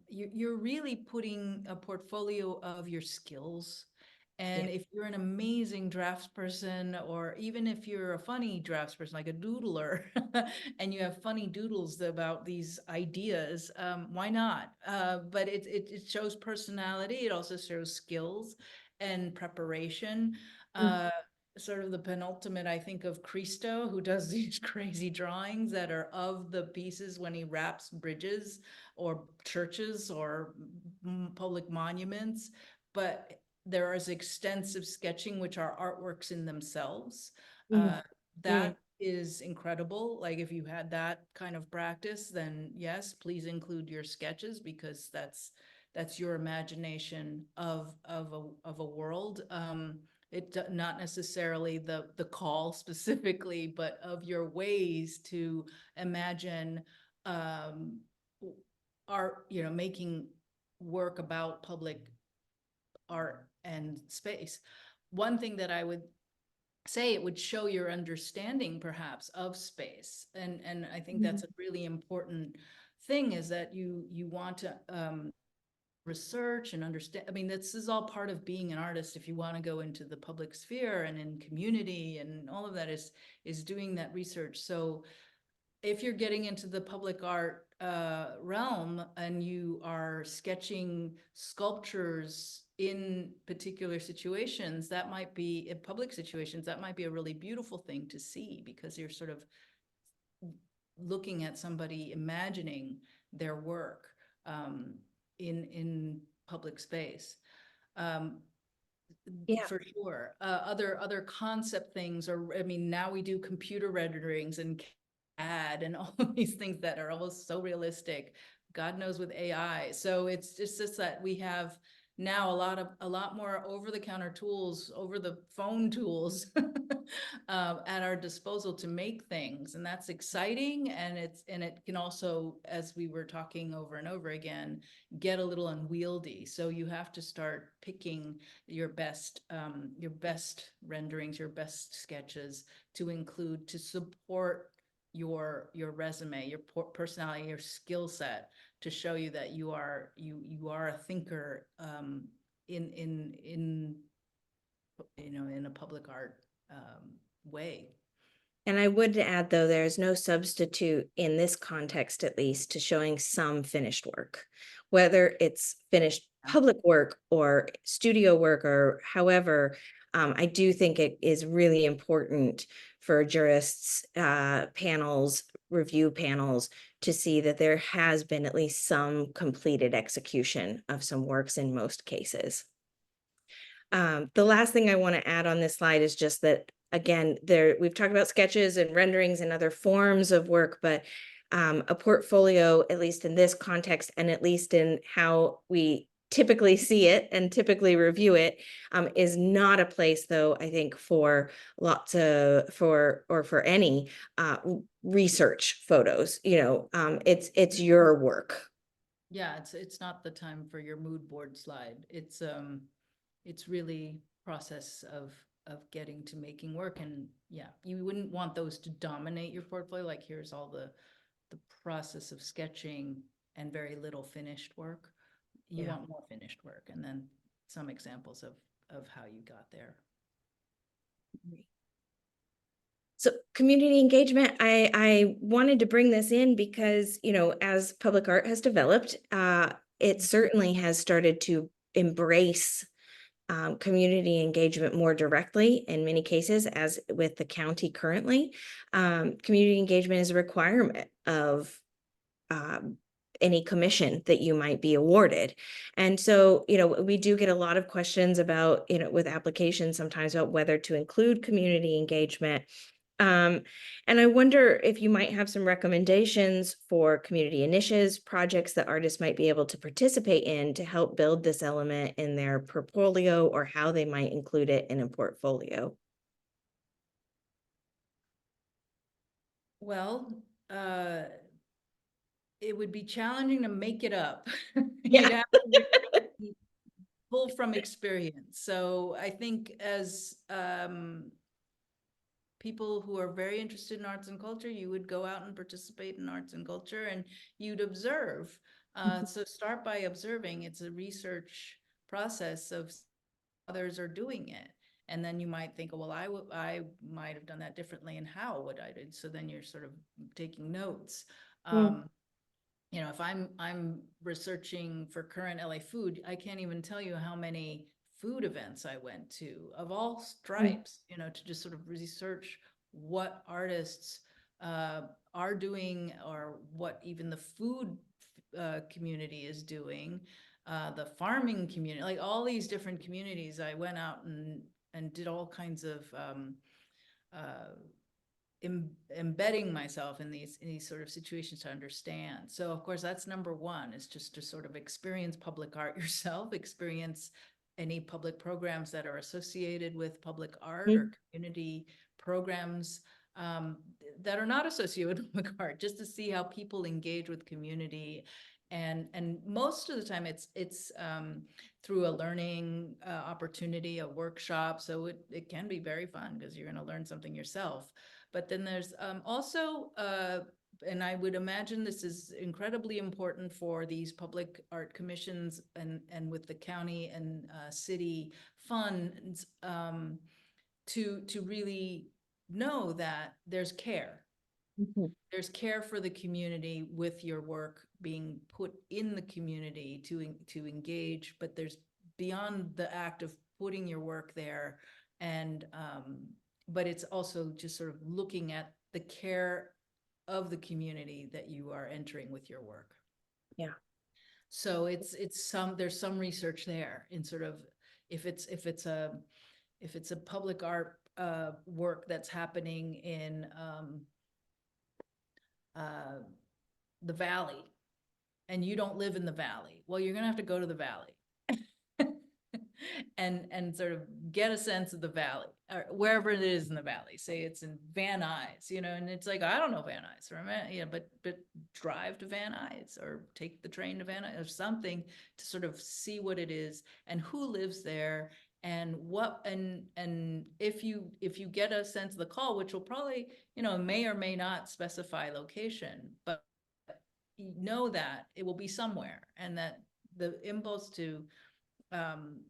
you're really putting a portfolio of your skills. And Yeah. if you're an amazing draftsperson, or even if you're a funny draftsperson, like a doodler, and you have funny doodles about these ideas, why not? But it shows personality. It also shows skills and preparation. uh Sort of the penultimate, I think, of Christo, who does these crazy drawings that are of the pieces when he wraps bridges or churches or public monuments. But there is extensive sketching, which are artworks in themselves. Mm. Mm. That is incredible. Like, if you had that kind of practice, then yes, please include your sketches, because that's your imagination of a world. Not necessarily the call specifically, but of your ways to imagine um, art, making work about public art and space. One thing that I would say, it would show your understanding perhaps of space, and I think that's a really important thing, is that you want to research and understand. I mean, this is all part of being an artist. If you want to go into the public sphere and in community, and all of that is doing that research. So if you're getting into the public art realm, and you are sketching sculptures in particular situations, that might be, in public situations, that might be a really beautiful thing to see, because you're sort of looking at somebody imagining their work um, in public space. Um, Yeah. for sure. Other concept things, or I mean, now we do computer renderings and CAD and all of these things that are almost so realistic. God knows with AI. So it's just that we have now a lot more over the counter tools, over the phone tools at our disposal to make things, and that's exciting. And it can also, as we were talking over and over again, get a little unwieldy. So you have to start picking your best renderings, your best sketches, to include, to support your resume, your personality, your skill set, to show you that you are a thinker in in a public art way. And I would add, though, there's no substitute in this context, at least, to showing some finished work, whether it's finished public work or studio work or however. I do think it is really important for jurists, panels, review panels, to see that there has been at least some completed execution of some works in most cases. The last thing I want to add on this slide is just that, again, we've talked about sketches and renderings and other forms of work, but a portfolio, at least in this context, and at least in how we typically see it and typically review it, is not a place, though, I think, for for any research photos. It's your work. Yeah, it's not the time for your mood board slide. It's really process of getting to making work. And yeah, you wouldn't want those to dominate your portfolio. Like, here's all the process of sketching and very little finished work. You Yeah. want more finished work, and then some examples of how you got there. So community engagement, I wanted to bring this in because, as public art has developed, it certainly has started to embrace community engagement more directly in many cases, as with the county currently. Community engagement is a requirement of um, any commission that you might be awarded. And so, we do get a lot of questions about, with applications sometimes about whether to include community engagement. Um, and I wonder if you might have some recommendations for community initiatives, projects that artists might be able to participate in to help build this element in their portfolio, or how they might include it in a portfolio. Well, it would be challenging to make it up. Yeah. You'd have to pull from experience. So I think as people who are very interested in arts and culture, you would go out and participate in arts and culture, and you'd observe. So start by observing. It's a research process of others are doing it. And then you might think, well, I might have done that differently, and how would I do? So then you're sort of taking notes. Mm. If I'm researching for current LA food, I can't even tell you how many food events I went to of all stripes, to just sort of research what artists are doing, or what even the food community is doing, the farming community, like all these different communities. I went out and did all kinds of uh, embedding myself in these sort of situations to understand. So of course that's number one, is just to sort of experience public art yourself, experience any public programs that are associated with public art, or community programs that are not associated with public art, just to see how people engage with community. And most of the time it's through a learning opportunity, a workshop. So it can be very fun because you're going to learn something yourself. But then there's also, and I would imagine this is incredibly important for these public art commissions, and with the county and city funds, to really know that there's care. There's care for the community with your work being put in the community to engage, but there's beyond the act of putting your work there. And but it's also just sort of looking at the care of the community that you are entering with your work. Yeah. So there's some research there in sort of, if it's a public art work that's happening in the valley, and you don't live in the valley, well, you're gonna have to go to the valley and sort of get a sense of the valley, or wherever it is in the valley. Say it's in Van Nuys, and it's like, I don't know Van Nuys, right? But drive to Van Nuys, or take the train to Van Nuys, or something, to sort of see what it is and who lives there, and what, and if you get a sense of the call, which will probably, may or may not specify location, but know that it will be somewhere, and that the impulse to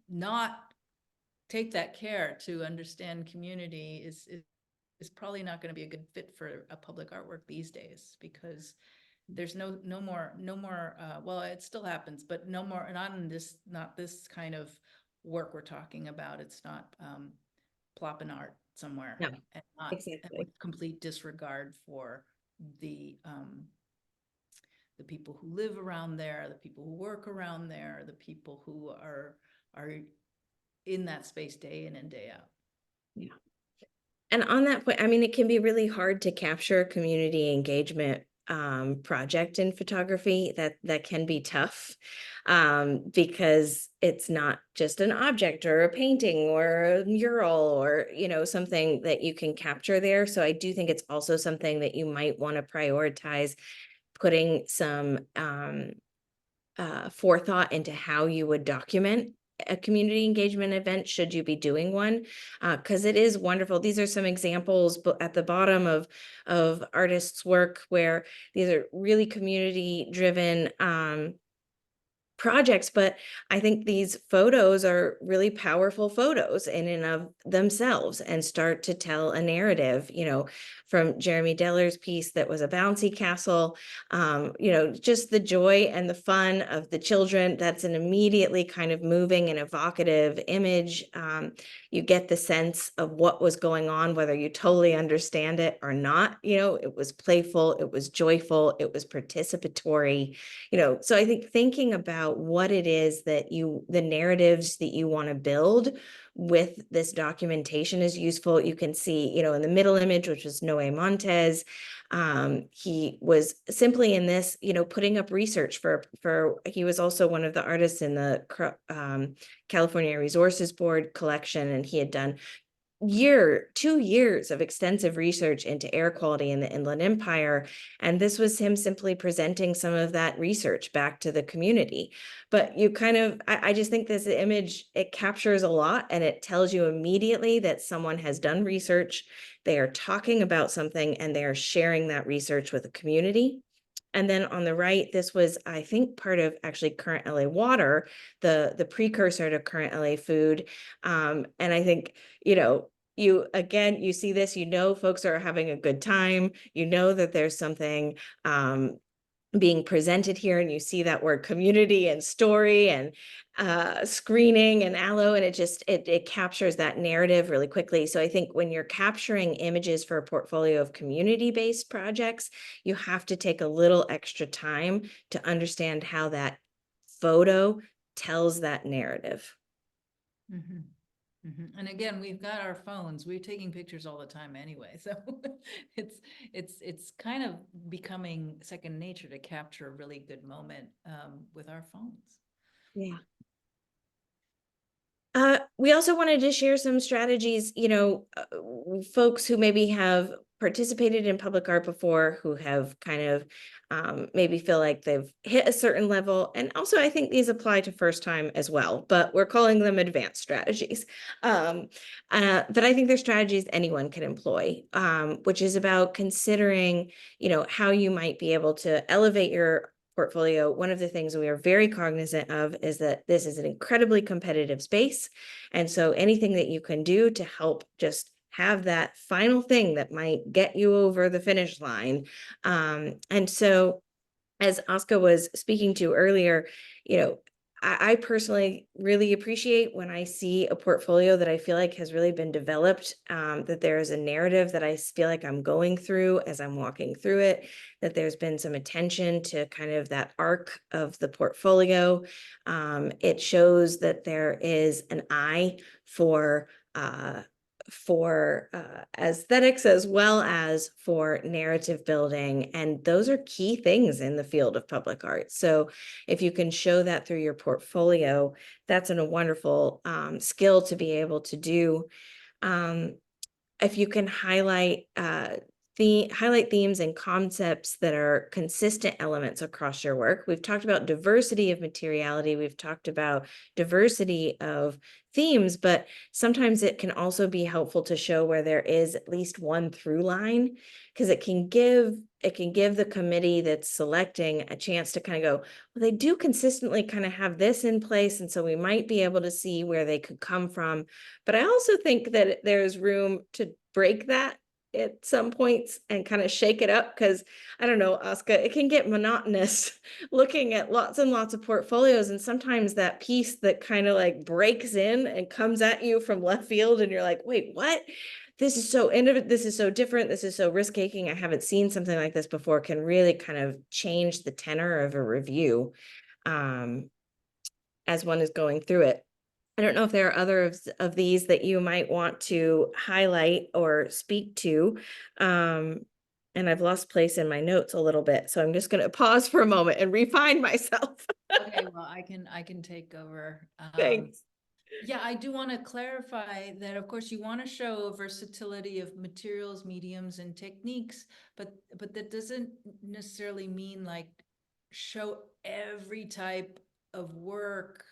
not take that care to understand community is probably not going to be a good fit for a public artwork these days, because there's no more well, it still happens, but no more, not this kind of work we're talking about. It's not plopping art somewhere, No, and not exactly. with complete disregard for the people who live around there, the people who work around there, the people who are in that space day in and day out. Yeah. And on that point, I mean, it can be really hard to capture community engagement project in photography. That can be tough, because it's not just an object or a painting or a mural, or something that you can capture there. So I do think it's also something that you might want to prioritize, putting some forethought into how you would document a community engagement event, should you be doing one, because it is wonderful. These are some examples at the bottom of artists' work, where these are really community driven projects, but I think these photos are really powerful photos in and of themselves and start to tell a narrative, from Jeremy Deller's piece that was a bouncy castle, just the joy and the fun of the children. That's an immediately kind of moving and evocative image. You get the sense of what was going on, whether you totally understand it or not. It was playful, it was joyful, it was participatory. So I think thinking about what it is that the narratives that you want to build with this documentation is useful. You can see, in the middle image, which was Noe Montez, he was simply in this, putting up research he was also one of the artists in the California Resources Board collection, and he had done 2 years of extensive research into air quality in the Inland Empire. And this was him simply presenting some of that research back to the community. But I just think this image, it captures a lot, and it tells you immediately that someone has done research, they are talking about something, and they are sharing that research with the community. And then on the right, this was, I think, part of actually Current LA Water, the precursor to Current LA Food. And I think, you see this, folks are having a good time, that there's something being presented here, and you see that word community and story and screening and aloe, and it captures that narrative really quickly. So I think when you're capturing images for a portfolio of community-based projects, you have to take a little extra time to understand how that photo tells that narrative. Mhm. And again, we've got our phones. We're taking pictures all the time anyway, so it's kind of becoming second nature to capture a really good moment with our phones. Yeah. We also wanted to share some strategies, folks who maybe have participated in public art before, who have kind of maybe feel like they've hit a certain level. And also, I think these apply to first time as well, but we're calling them advanced strategies. But I think they're strategies anyone can employ, which is about considering, how you might be able to elevate your portfolio. One of the things we are very cognizant of is that this is an incredibly competitive space. And so anything that you can do to help just have that final thing that might get you over the finish line. And so, as Oscar was speaking to earlier, I personally really appreciate when I see a portfolio that I feel like has really been developed, that there is a narrative that I feel like I'm going through as I'm walking through it, that there's been some attention to kind of that arc of the portfolio. It shows that there is an eye for aesthetics as well as for narrative building. And those are key things in the field of public art. So if you can show that through your portfolio, that's a wonderful skill to be able to do. If you can highlight themes and concepts that are consistent elements across your work. We've talked about diversity of materiality. We've talked about diversity of themes, but sometimes it can also be helpful to show where there is at least one through line, because it can give the committee that's selecting a chance to kind of go, well, they do consistently kind of have this in place, and so we might be able to see where they could come from. But I also think that there's room to break that at some points and kind of shake it up, because I don't know, Oscar, it can get monotonous looking at lots and lots of portfolios, and sometimes that piece that kind of like breaks in and comes at you from left field, and you're like, wait, what? This is so innovative, this is so different, this is so risk-taking, I haven't seen something like this before, can really kind of change the tenor of a review as one is going through it. I don't know if there are other of these that you might want to highlight or speak to. And I've lost place in my notes a little bit, so I'm just going to pause for a moment and refine myself. Okay, well, I can take over. Thanks. Yeah, I do want to clarify that, of course, you want to show versatility of materials, mediums, and techniques, but that doesn't necessarily mean like show every type of work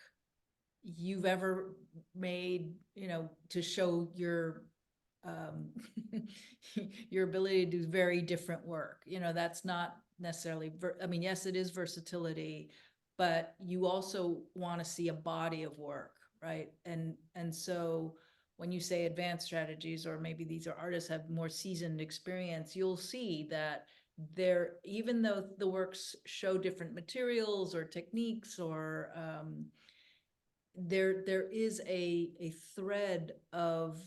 you've ever made, to show your your ability to do very different work. That's not necessarily, I mean, yes, it is versatility, but you also want to see a body of work, right? And so when you say advanced strategies, or maybe these are artists have more seasoned experience, you'll see that there, even though the works show different materials or techniques, or there is a thread of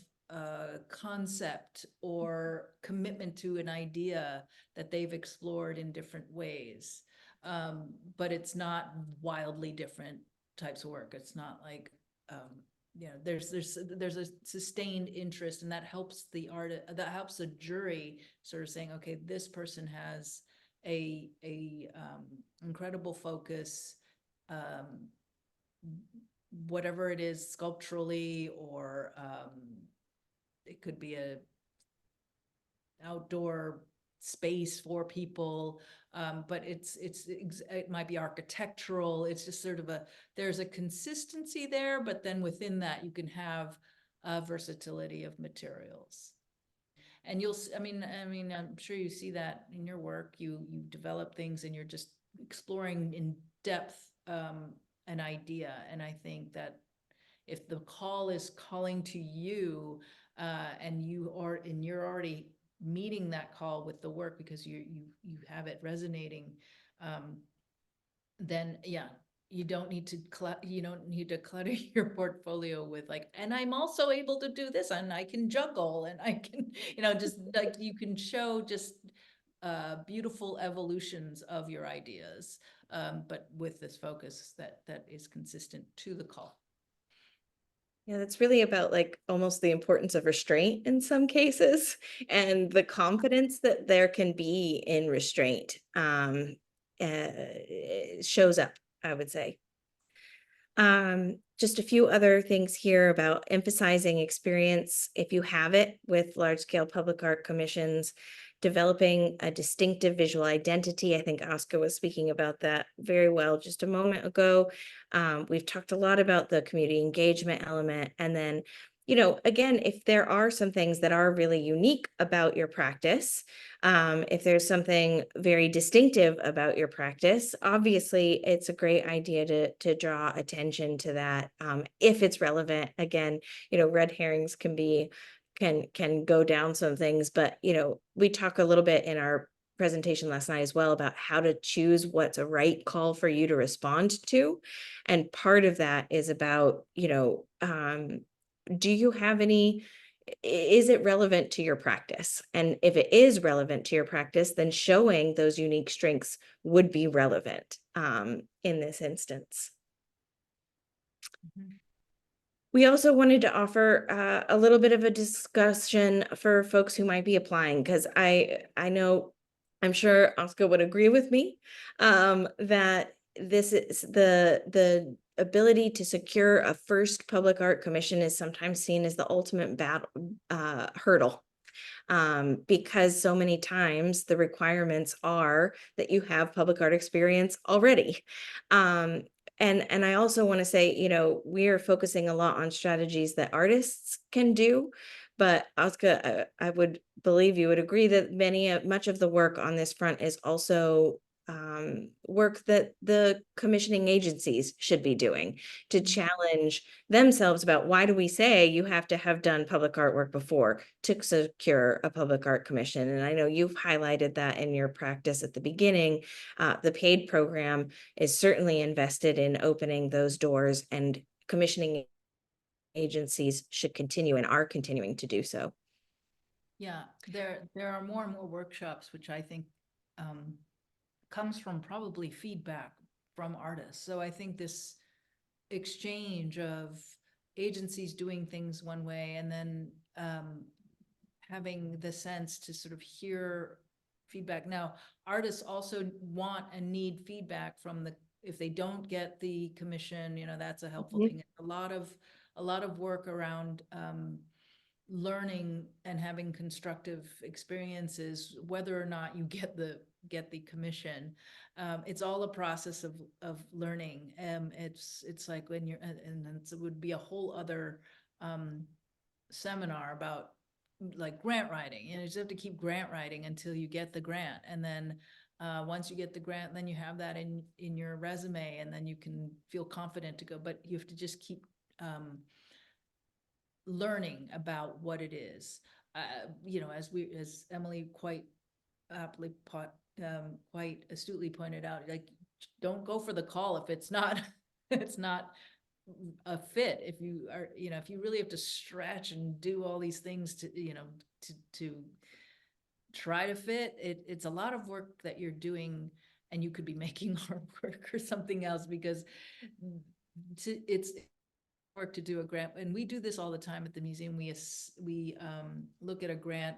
concept or commitment to an idea that they've explored in different ways. But it's not wildly different types of work. It's not like, there's a sustained interest, and that helps that helps the jury sort of saying, okay, this person has a incredible focus, um, whatever it is, sculpturally, or it could be a outdoor space for people, but it might be architectural. It's just sort of there's a consistency there, but then within that you can have a versatility of materials. And I'm sure you see that in your work. You develop things and you're just exploring in depth an idea. And I think that if the call is calling to you, and you're already meeting that call with the work because you have it resonating, then yeah, you don't need to clutter your portfolio with like, and I'm also able to do this, and I can juggle, and I can, just like, you can show just beautiful evolutions of your ideas, but with this focus that is consistent to the call. Yeah, that's really about like almost the importance of restraint in some cases, and the confidence that there can be in restraint shows up, I would say. Just a few other things here about emphasizing experience, if you have it, with large scale public art commissions, developing a distinctive visual identity. I think Oscar was speaking about that very well just a moment ago. We've talked a lot about the community engagement element. And then, again, if there are some things that are really unique about your practice, if there's something very distinctive about your practice, obviously it's a great idea to draw attention to that, if it's relevant. Again, red herrings can go down some things, but we talk a little bit in our presentation last night as well about how to choose what's a right call for you to respond to. And part of that is about, do you have is it relevant to your practice? And if it is relevant to your practice, then showing those unique strengths would be relevant in this instance. Mm-hmm. We also wanted to offer a little bit of a discussion for folks who might be applying, because I know, I'm sure Oscar would agree with me, that this is the ability to secure a first public art commission is sometimes seen as the ultimate hurdle. Because so many times the requirements are that you have public art experience already. And I also want to say, we are focusing a lot on strategies that artists can do, but Oscar, I would believe you would agree that much of the work on this front is also work that the commissioning agencies should be doing to challenge themselves about, why do we say you have to have done public artwork before to secure a public art commission? And I know you've highlighted that in your practice at the beginning. The PAiD program is certainly invested in opening those doors, and commissioning agencies should continue and are continuing to do so. Yeah, there are more and more workshops, which I think comes from probably feedback from artists. So I think this exchange of agencies doing things one way, and then having the sense to sort of hear feedback. Now, artists also want and need feedback from if they don't get the commission, that's a helpful thing. A lot of work around learning and having constructive experiences, whether or not you get the commission. It's all a process of learning. It's like when you're, and it would be a whole other seminar about like grant writing. You just have to keep grant writing until you get the grant, and then Once you get the grant, then you have that in your resume, and then you can feel confident to go, but you have to just keep learning about what it is. You know, as Emily quite aptly quite astutely pointed out, like, don't go for the call if it's not it's not a fit. If you are, you know, if you really have to stretch and do all these things to, you know, to try to fit, it's a lot of work that you're doing, and you could be making artwork or something else, because it's work to do a grant. And we do this all the time at the museum. We look at a grant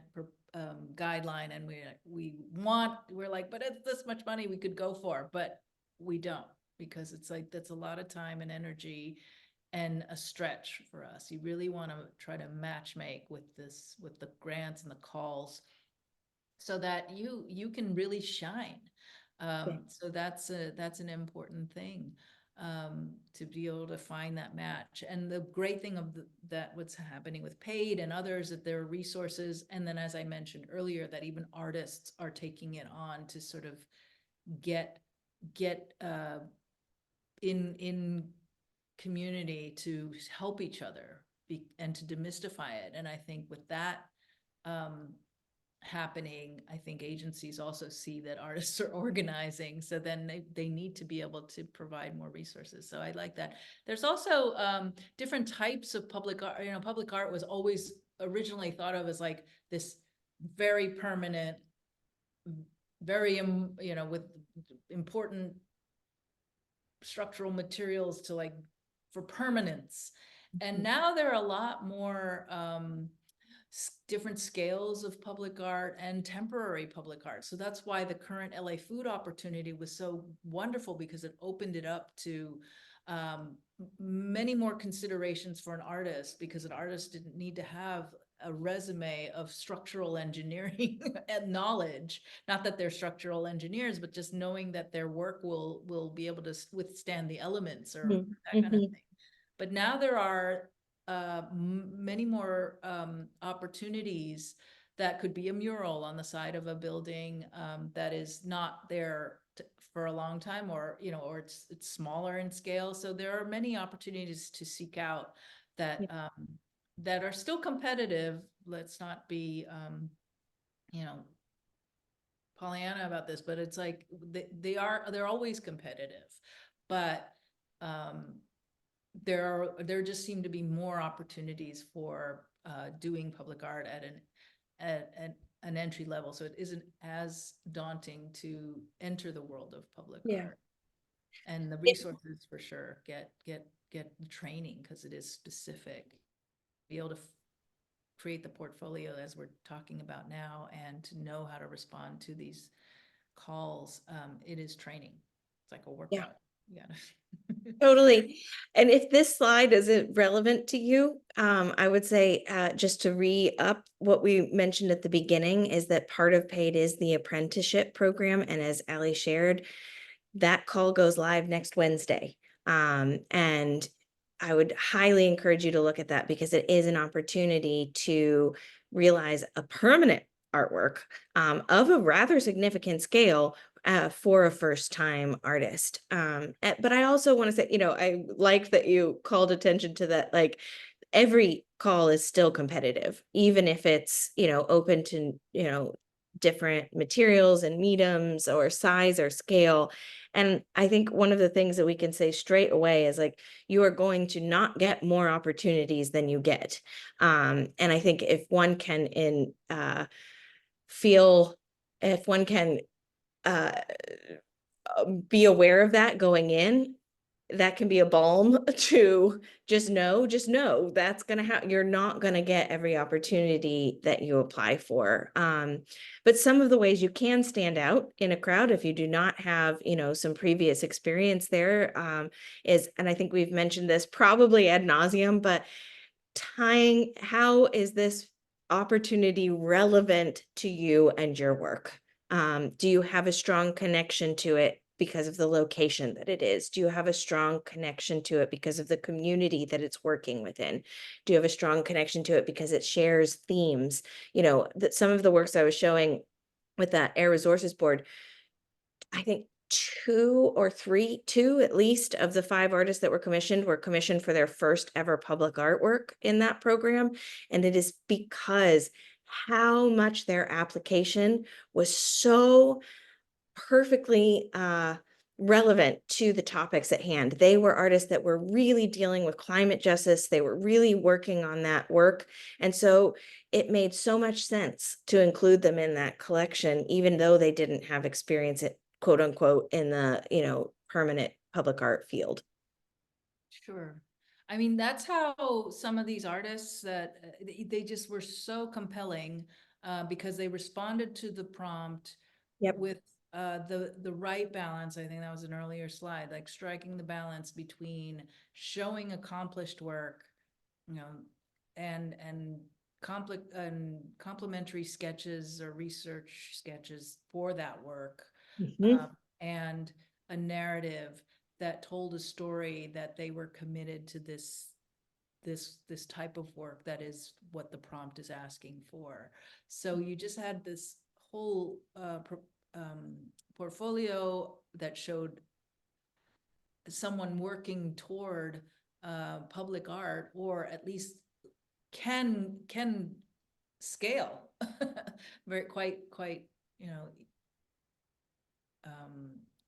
guideline, and we're like, but it's this much money we could go for, but we don't, because it's like, that's a lot of time and energy and a stretch for us. You really want to try to match make with the grants and the calls, so that you can really shine. So that's an important thing, to be able to find that match. And the great thing of that what's happening with PAiD and others, that there are resources, and then, as I mentioned earlier, that even artists are taking it on to sort of get in community to help each other and to demystify it. And I think with that happening, I think agencies also see that artists are organizing, so then they need to be able to provide more resources. So I like that. There's also different types of public art. You know, public art was always originally thought of as like this very permanent, very you know, with important structural materials to like for permanence. And now there are a lot more different scales of public art and temporary public art. So that's why the current LA Food opportunity was so wonderful, because it opened it up to many more considerations for an artist, because an artist didn't need to have a resume of structural engineering and knowledge. Not that they're structural engineers, but just knowing that their work will be able to withstand the elements or that kind of thing. But now there are many more opportunities that could be a mural on the side of a building that is not there for a long time, or, you know, or it's smaller in scale. So there are many opportunities to seek out that that are still competitive. Let's not be you know, Pollyanna about this, but it's like they're always competitive, but there just seem to be more opportunities for doing public art at an entry level, so it isn't as daunting to enter the world of public art. And the resources for sure get the training, because it is specific. Be able to create the portfolio as we're talking about now, and to know how to respond to these calls. It is training. It's like a workout. Yeah. Totally. And if this slide isn't relevant to you, I would say just to re-up what we mentioned at the beginning, is that part of PAiD is the apprenticeship program. And as Ali shared, that call goes live next Wednesday. And I would highly encourage you to look at that, because it is an opportunity to realize a permanent artwork of a rather significant scale for a first-time artist. But I also want to say, you know, I like that you called attention to that, like, every call is still competitive, even if it's, you know, open to, you know, different materials and mediums or size or scale. And I think one of the things that we can say straight away is, like, you are going to not get more opportunities than you get. And I think if one can if one can be aware of that going in, that can be a balm to just know that's going to happen. You're not going to get every opportunity that you apply for. But some of the ways you can stand out in a crowd, if you do not have, you know, some previous experience there, is, and I think we've mentioned this probably ad nauseum, but tying, how is this opportunity relevant to you and your work? Do you have a strong connection to it because of the location that it is? Do you have a strong connection to it because of the community that it's working within? Do you have a strong connection to it because it shares themes? You know, that some of the works I was showing with that Air Resources Board, I think two at least of the 5 artists that were commissioned for their first ever public artwork in that program. And it is because how much their application was so perfectly relevant to the topics at hand. They were artists that were really dealing with climate justice. They were really working on that work. And so it made so much sense to include them in that collection, even though they didn't have experience at quote unquote in the, permanent public art field. Sure. I mean, that's how some of these artists that they just were so compelling because they responded to the prompt Yep. with the right balance. I think that was an earlier slide, like striking the balance between showing accomplished work, you know, and complementary sketches or research sketches for that work, Mhm. and a narrative that told a story that they were committed to this type of work that is what the prompt is asking for. So you just had this whole portfolio that showed someone working toward public art, or at least can scale very quite you know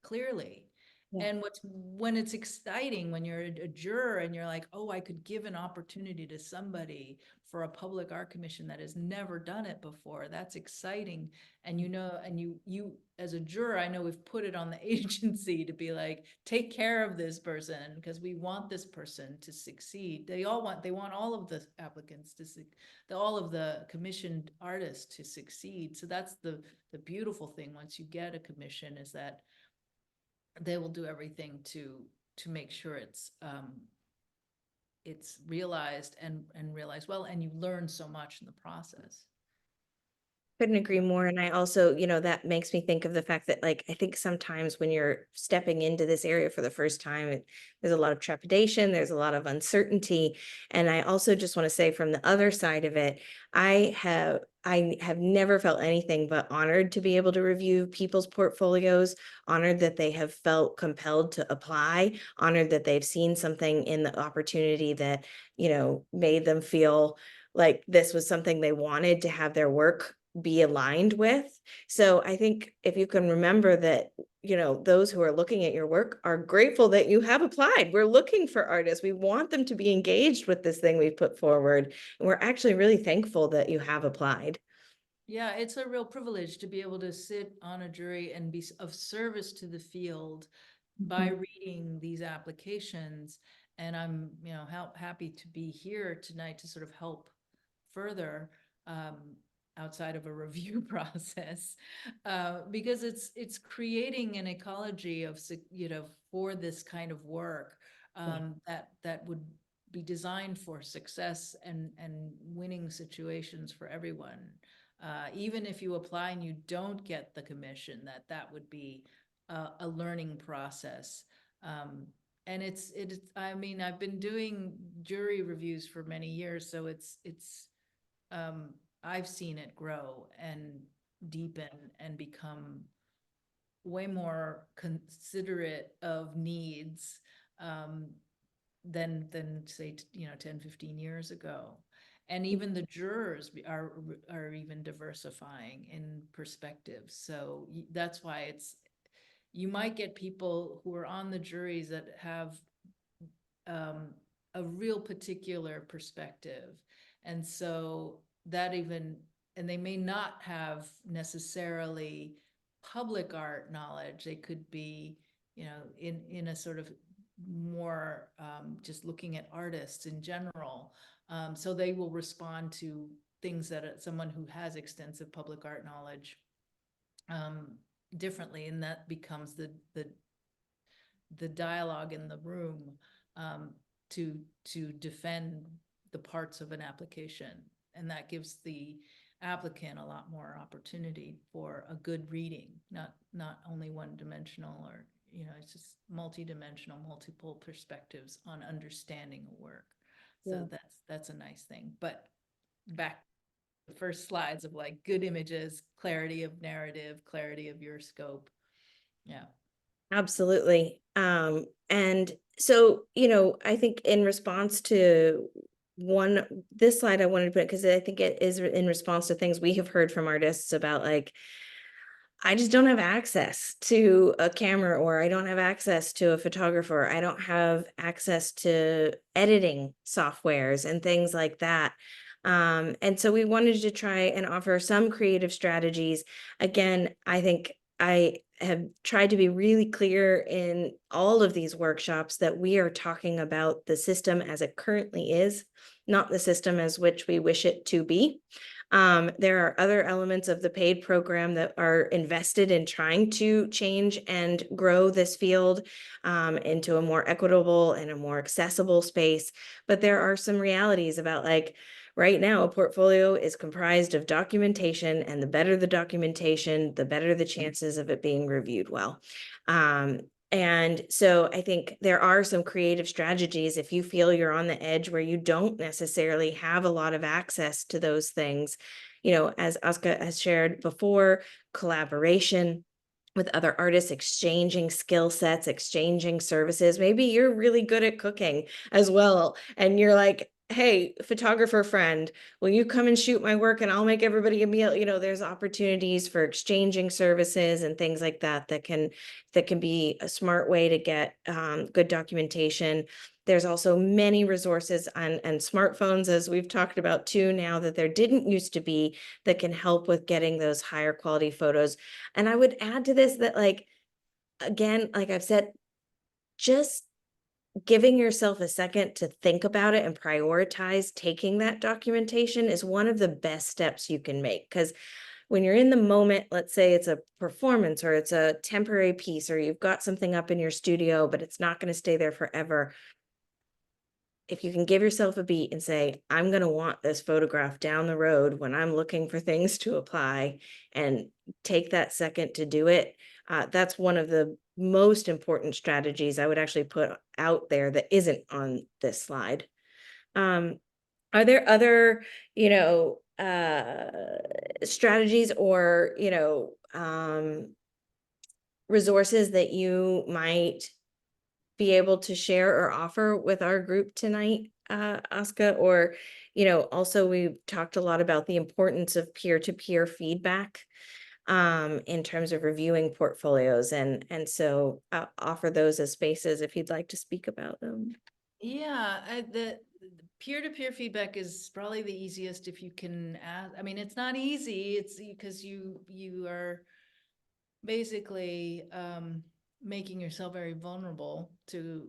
clearly. Yeah. And when it's exciting, when you're a juror and you're like, oh, I could give an opportunity to somebody for a public art commission that has never done it before, that's exciting. And and you as a juror, I know we've put it on the agency to be like, take care of this person because we want this person to succeed. They want all of the applicants to all of the commissioned artists to succeed. So that's the beautiful thing once you get a commission, is that they will do everything to make sure it's realized and realized well, and you learn so much in the process. Couldn't agree more. And I also, that makes me think of the fact that, like, I think sometimes when you're stepping into this area for the first time, there's a lot of trepidation, there's a lot of uncertainty. And I also just want to say, from the other side of it, I have never felt anything but honored to be able to review people's portfolios, honored that they have felt compelled to apply, honored that they've seen something in the opportunity that, made them feel like this was something they wanted to have their work be aligned with. So I think if you can remember that, those who are looking at your work are grateful that you have applied. We're looking for artists. We want them to be engaged with this thing we've put forward. And we're actually really thankful that you have applied. Yeah, it's a real privilege to be able to sit on a jury and be of service to the field by reading these applications. And I'm, happy to be here tonight to sort of help further, um, outside of a review process, because it's creating an ecology of, for this kind of work, that would be designed for success and winning situations for everyone. Even if you apply and you don't get the commission, that would be a learning process. And I mean, I've been doing jury reviews for many years, so I've seen it grow and deepen and become way more considerate of needs, than say, 10-15 years ago. And even the jurors are even diversifying in perspectives. So that's why you might get people who are on the juries that have a real particular perspective. And so and they may not have necessarily public art knowledge. They could be, in a sort of more just looking at artists in general. So they will respond to things that someone who has extensive public art knowledge differently, and that becomes the dialogue in the room, to defend the parts of an application, and that gives the applicant a lot more opportunity for a good reading, not only one dimensional, or it's just multi-dimensional, multiple perspectives on understanding a work. So Yeah. that's a nice thing. But back to the first slides of like good images, clarity of narrative, clarity of your scope. Yeah. Absolutely. And so, I think in response to this slide I wanted to put, because I think it is in response to things we have heard from artists about, like, I just don't have access to a camera, or I don't have access to a photographer. I don't have access to editing softwares and things like that. And so we wanted to try and offer some creative strategies. Again, I think I have tried to be really clear in all of these workshops that we are talking about the system as it currently is, not the system as which we wish it to be. There are other elements of the PAiD program that are invested in trying to change and grow this field into a more equitable and a more accessible space. But there are some realities about, like, right now, a portfolio is comprised of documentation, and the better the documentation, the better the chances of it being reviewed well. And so I think there are some creative strategies if you feel you're on the edge where you don't necessarily have a lot of access to those things. As Aska has shared before, collaboration with other artists, exchanging skill sets, exchanging services. Maybe you're really good at cooking as well, and you're like, hey, photographer friend, will you come and shoot my work and I'll make everybody a meal? There's opportunities for exchanging services and things like that that can be a smart way to get good documentation. There's also many resources and smartphones, as we've talked about too now, that there didn't used to be, that can help with getting those higher quality photos. And I would add to this that, like, again, like I've said, just giving yourself a second to think about it and prioritize taking that documentation is one of the best steps you can make. Because when you're in the moment, let's say it's a performance or it's a temporary piece, or you've got something up in your studio, but it's not going to stay there forever. If you can give yourself a beat and say, I'm going to want this photograph down the road when I'm looking for things to apply, and take that second to do it, that's one of the most important strategies I would actually put out there that isn't on this slide. Are there other, strategies or, resources that you might be able to share or offer with our group tonight, Aska? Or, also we've talked a lot about the importance of peer-to-peer feedback in terms of reviewing portfolios, and so offer those as spaces if you'd like to speak about them. Yeah, the peer-to-peer feedback is probably the easiest if you can ask. I mean, it's not easy. It's because you are basically making yourself very vulnerable to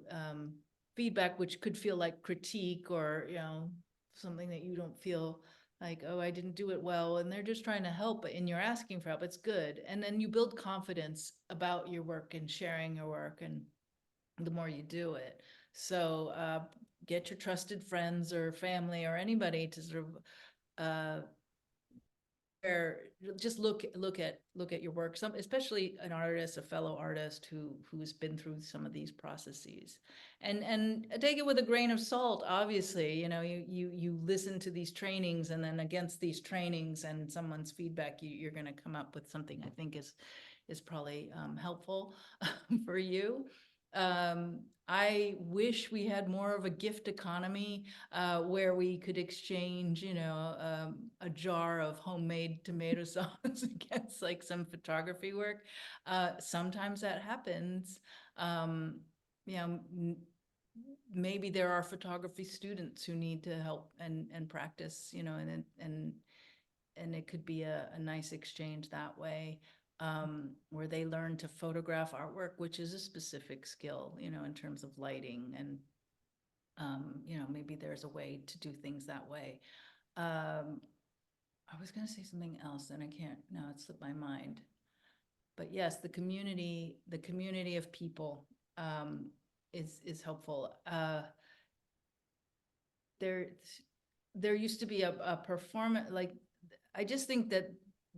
feedback, which could feel like critique, or something that you don't feel like, oh, I didn't do it well, and they're just trying to help, and you're asking for help. It's good, and then you build confidence about your work and sharing your work, and the more you do it. So get your trusted friends or family or anybody to sort of just look at your work, some, especially an artist, a fellow artist who's been through some of these processes, and take it with a grain of salt. Obviously, you listen to these trainings, and then against these trainings and someone's feedback, you're going to come up with something I think is probably helpful for you. I wish we had more of a gift economy where we could exchange, a jar of homemade tomato sauce against like some photography work. Sometimes that happens. You know, maybe there are photography students who need to help and practice, and it could be a nice exchange that way, where they learn to photograph artwork, which is a specific skill, in terms of lighting, and maybe there's a way to do things that way. I was going to say something else and I can't now, it slipped my mind. But yes, the community of people is helpful. There there used to be a performance, like, I just think that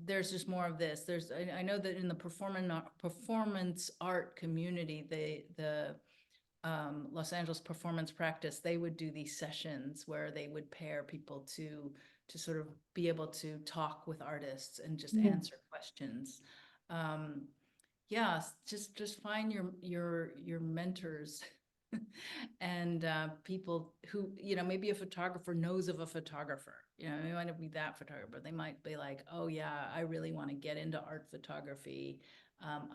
there's just more of this. I know that in the performance art community, the Los Angeles performance practice, they would do these sessions where they would pair people to sort of be able to talk with artists and just answer questions. yeah, just find your mentors and people who, maybe a photographer knows of a photographer. It might not be that photographer. They might be like, oh yeah, I really want to get into art photography.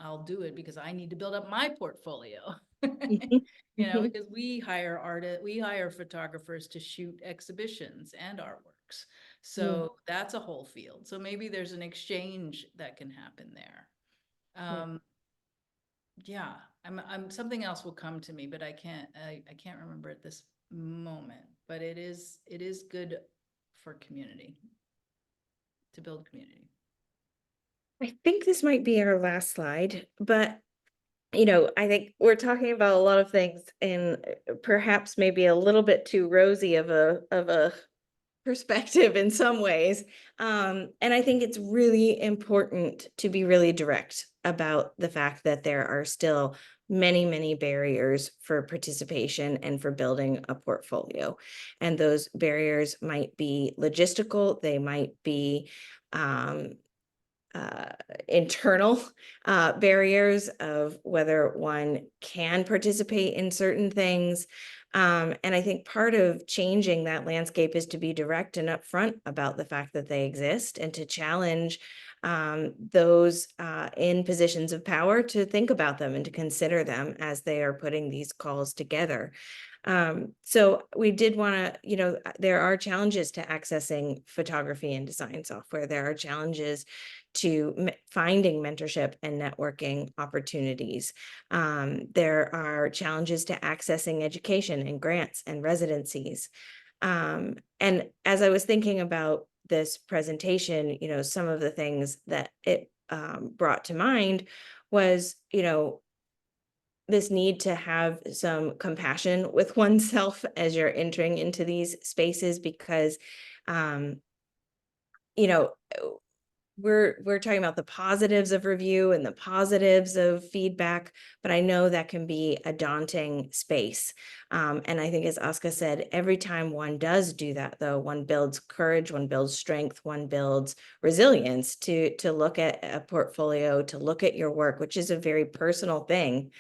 I'll do it because I need to build up my portfolio. Because we hire photographers to shoot exhibitions and artworks. So that's a whole field. So maybe there's an exchange that can happen there. Yeah, something else will come to me, but I can't remember at this moment, but it is good for community, to build community. I think this might be our last slide, but I think we're talking about a lot of things and perhaps maybe a little bit too rosy of a perspective in some ways. And I think it's really important to be really direct about the fact that there are still many, many barriers for participation and for building a portfolio. And those barriers might be logistical, they might be um, uh, internal barriers of whether one can participate in certain things. And I think part of changing that landscape is to be direct and upfront about the fact that they exist and to challenge those in positions of power to think about them and to consider them as they are putting these calls together. So we did want to, there are challenges to accessing photography and design software. There are challenges to finding mentorship and networking opportunities. There are challenges to accessing education and grants and residencies. And as I was thinking about this presentation, some of the things that it brought to mind was, this need to have some compassion with oneself as you're entering into these spaces because, um, you know, we're talking about the positives of review and the positives of feedback, but I know that can be a daunting space. And I think, as Aska said, every time one does do that, though, one builds courage, one builds strength, one builds resilience to look at a portfolio, to look at your work, which is a very personal thing,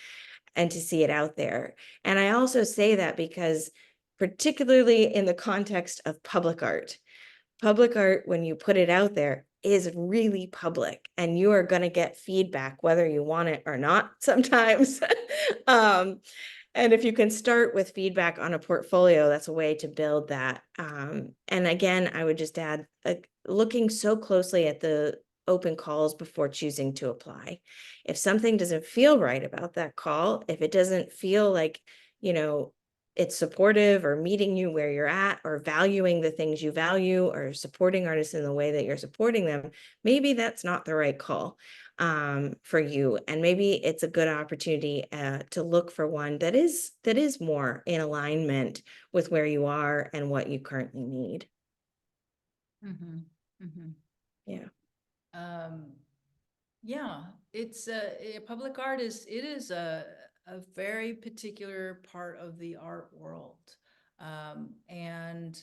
and to see it out there. And I also say that because, particularly in the context of public art, when you put it out there, is really public, and you are going to get feedback whether you want it or not sometimes. um, and if you can start with feedback on a portfolio, that's a way to build that. And again, I would just add, looking so closely at the open calls before choosing to apply. If something doesn't feel right about that call, if it doesn't feel like, it's supportive or meeting you where you're at or valuing the things you value or supporting artists in the way that you're supporting them, maybe that's not the right call for you. And maybe it's a good opportunity to look for one that is more in alignment with where you are and what you currently need. Yeah. Yeah, it's public art is a very particular part of the art world. And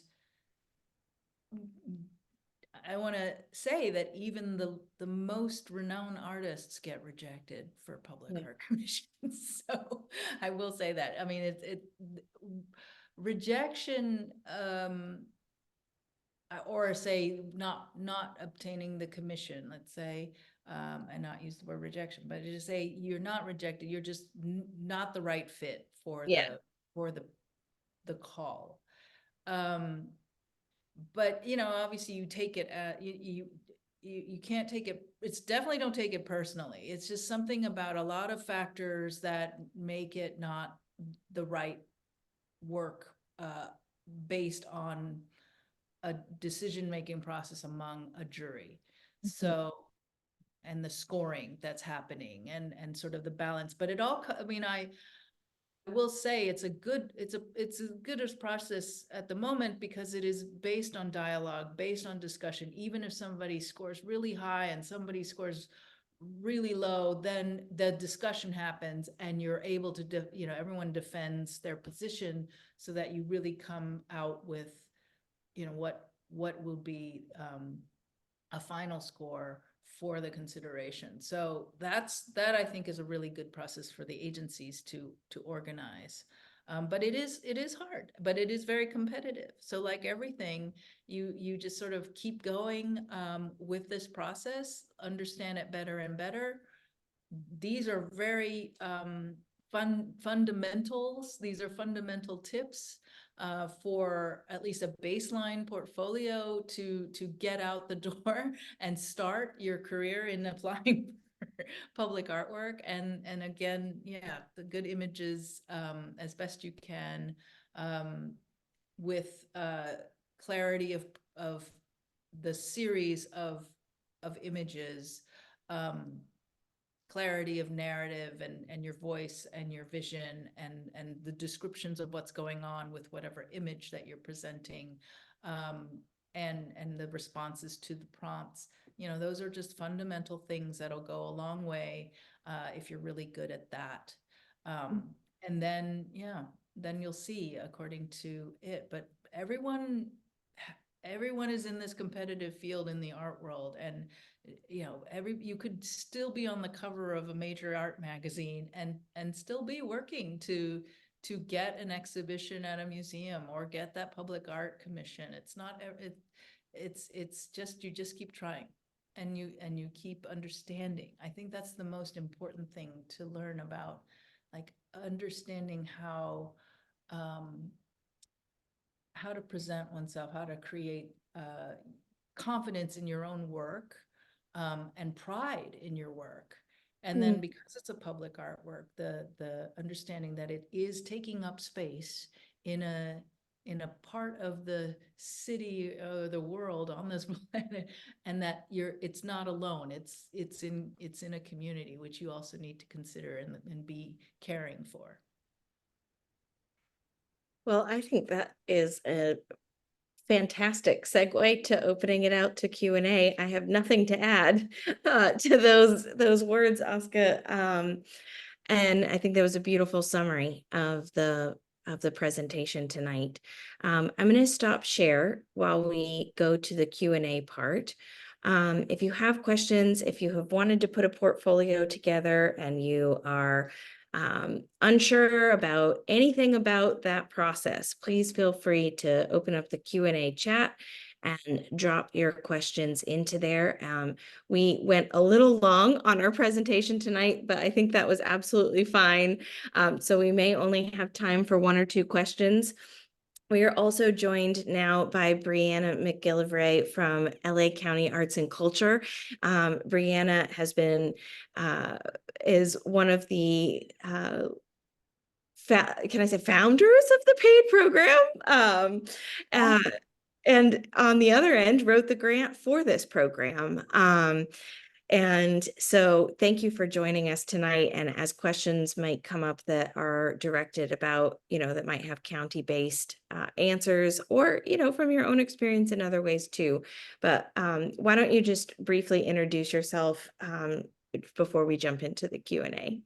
I want to say that even the most renowned artists get rejected for public art commissions. So I will say that. I mean, rejection, or say not obtaining the commission, let's say, and not use the word rejection, but to just say you're not rejected, you're just not the right fit for the call. But obviously you take it you can't take it, it's definitely don't take it personally. It's just something about a lot of factors that make it not the right work based on a decision-making process among a jury. So, and the scoring that's happening and sort of the balance, but it all, I mean, I will say it's a good process at the moment because it is based on dialogue, based on discussion. Even if somebody scores really high and somebody scores really low, then the discussion happens and you're able to, everyone defends their position so that you really come out with, what will be a final score for the consideration. So that I think is a really good process for the agencies to organize. But it is hard, but it is very competitive. So like everything, you just sort of keep going with this process, understand it better and better. These are very fundamentals. These are fundamental tips for at least a baseline portfolio to get out the door and start your career in applying for public artwork. And again, yeah, the good images as best you can with clarity of the series of images, clarity of narrative and your voice and your vision and the descriptions of what's going on with whatever image that you're presenting, and the responses to the prompts. Those are just fundamental things that'll go a long way if you're really good at that. And then, yeah, then you'll see according to it. But everyone is in this competitive field in the art world, and you could still be on the cover of a major art magazine and still be working to get an exhibition at a museum or get that public art commission. It's not it's just, you just keep trying and you keep understanding. I think that's the most important thing to learn about, like understanding how to present oneself, how to create confidence in your own work, and pride in your work. And then because it's a public artwork, the understanding that it is taking up space in a part of the city or the world on this planet, and that it's not alone. It's in a community, which you also need to consider and be caring for. Well, I think that is a fantastic segue to opening it out to Q&A. I have nothing to add to those words, Oscar. And I think that was a beautiful summary of the presentation tonight. I'm going to stop share while we go to the Q&A part. If you have questions, if you have wanted to put a portfolio together and you are unsure about anything about that process, please feel free to open up the Q&A chat and drop your questions into there. We went a little long on our presentation tonight, but I think that was absolutely fine. So we may only have time for 1 or 2 questions. We are also joined now by Brianna McGillivray from LA County Arts and Culture. Brianna has been, is one of the, can I say founders of the PAiD program? And on the other end, wrote the grant for this program. And so thank you for joining us tonight. And as questions might come up that are directed about, that might have county-based answers, or, from your own experience in other ways too. But why don't you just briefly introduce yourself before we jump into the Q&A?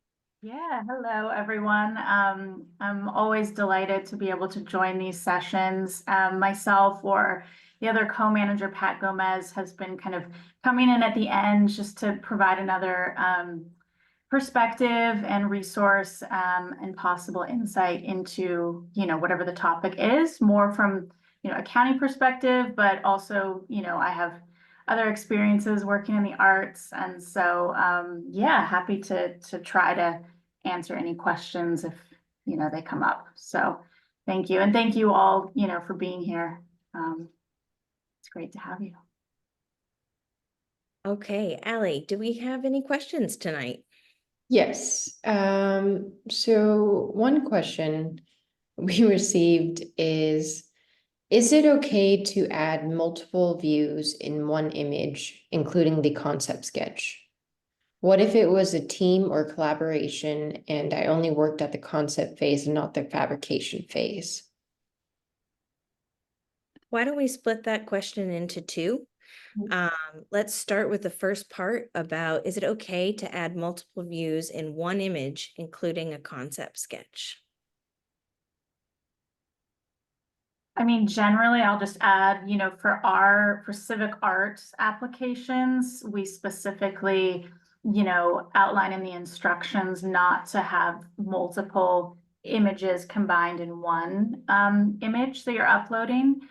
Yeah, hello everyone. I'm always delighted to be able to join these sessions. Myself or the other co-manager, Pat Gomez, has been kind of coming in at the end just to provide another perspective and resource and possible insight into, whatever the topic is, more from, a county perspective, but also, I have other experiences working in the arts. And so, yeah, happy to try to answer any questions if, they come up. So thank you. And thank you all, for being here. It's great to have you. Okay, Allie, do we have any questions tonight? Yes. So one question we received is it okay to add multiple views in one image, including the concept sketch? What if it was a team or collaboration and I only worked at the concept phase and not the fabrication phase? Why don't we split that question into 2? Let's start with the first part about, is it okay to add multiple views in one image, including a concept sketch? I mean, generally, I'll just add, for civic arts applications, we specifically, outline in the instructions not to have multiple images combined in one image that you're uploading.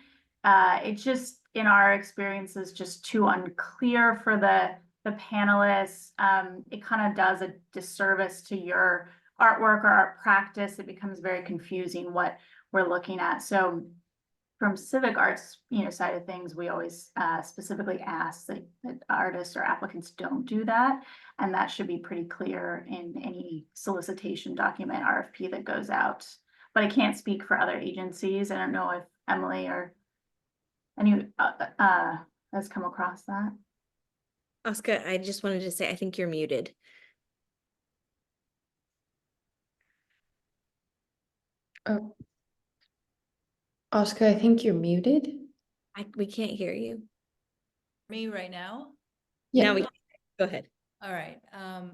It just, in our experience, is just too unclear for the panelists. It kind of does a disservice to your artwork or art practice. It becomes very confusing what we're looking at. So from civic arts, side of things, we always specifically ask that artists or applicants don't do that. And that should be pretty clear in any solicitation document, RFP that goes out. But I can't speak for other agencies. I don't know if Emily or any has come across that. Oscar, I just wanted to say, I think you're muted. Oh. Oscar, I think you're muted. We can't hear you. Me right now? Yeah. Now we can. Go ahead. All right.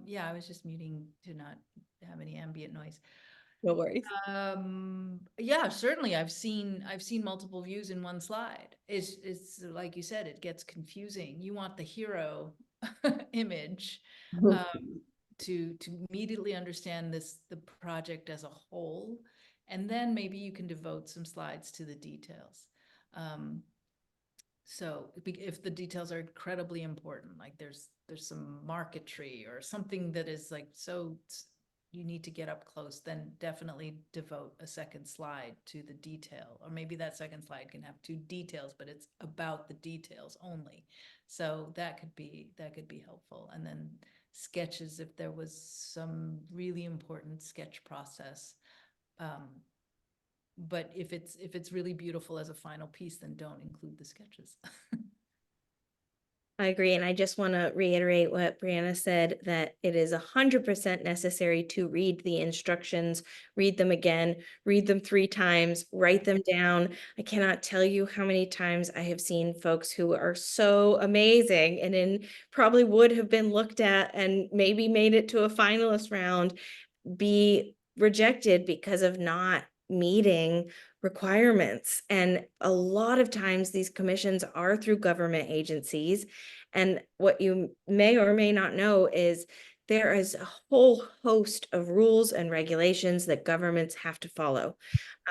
Yeah, I was just muting to not have any ambient noise. No worries. Yeah, certainly I've seen multiple views in one slide. It's like you said, it gets confusing. You want the hero image to immediately understand the project as a whole, and then maybe you can devote some slides to the details. So if the details are incredibly important, like there's some marquetry or something that is like so you need to get up close, then definitely devote a second slide to the detail. Or maybe that second slide can have two details, but it's about the details only. So that could be helpful. And then sketches, if there was some really important sketch process. But if it's really beautiful as a final piece, then don't include the sketches. I agree. And I just want to reiterate what Brianna said, that it is 100% necessary to read the instructions, read them again, read them 3 times, write them down. I cannot tell you how many times I have seen folks who are so amazing and probably would have been looked at and maybe made it to a finalist round, be rejected because of not meeting requirements. And a lot of times these commissions are through government agencies. And what you may or may not know is there is a whole host of rules and regulations that governments have to follow.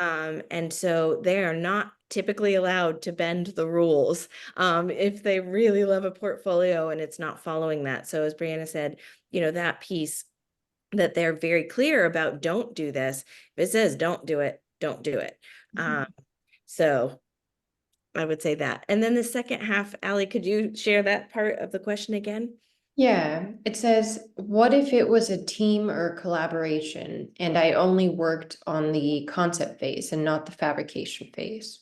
And so they are not typically allowed to bend the rules if they really love a portfolio and it's not following that. So as Brianna said, that piece that they're very clear about, don't do this. If it says don't do it, don't do it. So I would say that. And then the second half, Allie, could you share that part of the question again? Yeah, it says, what if it was a team or collaboration and I only worked on the concept phase and not the fabrication phase?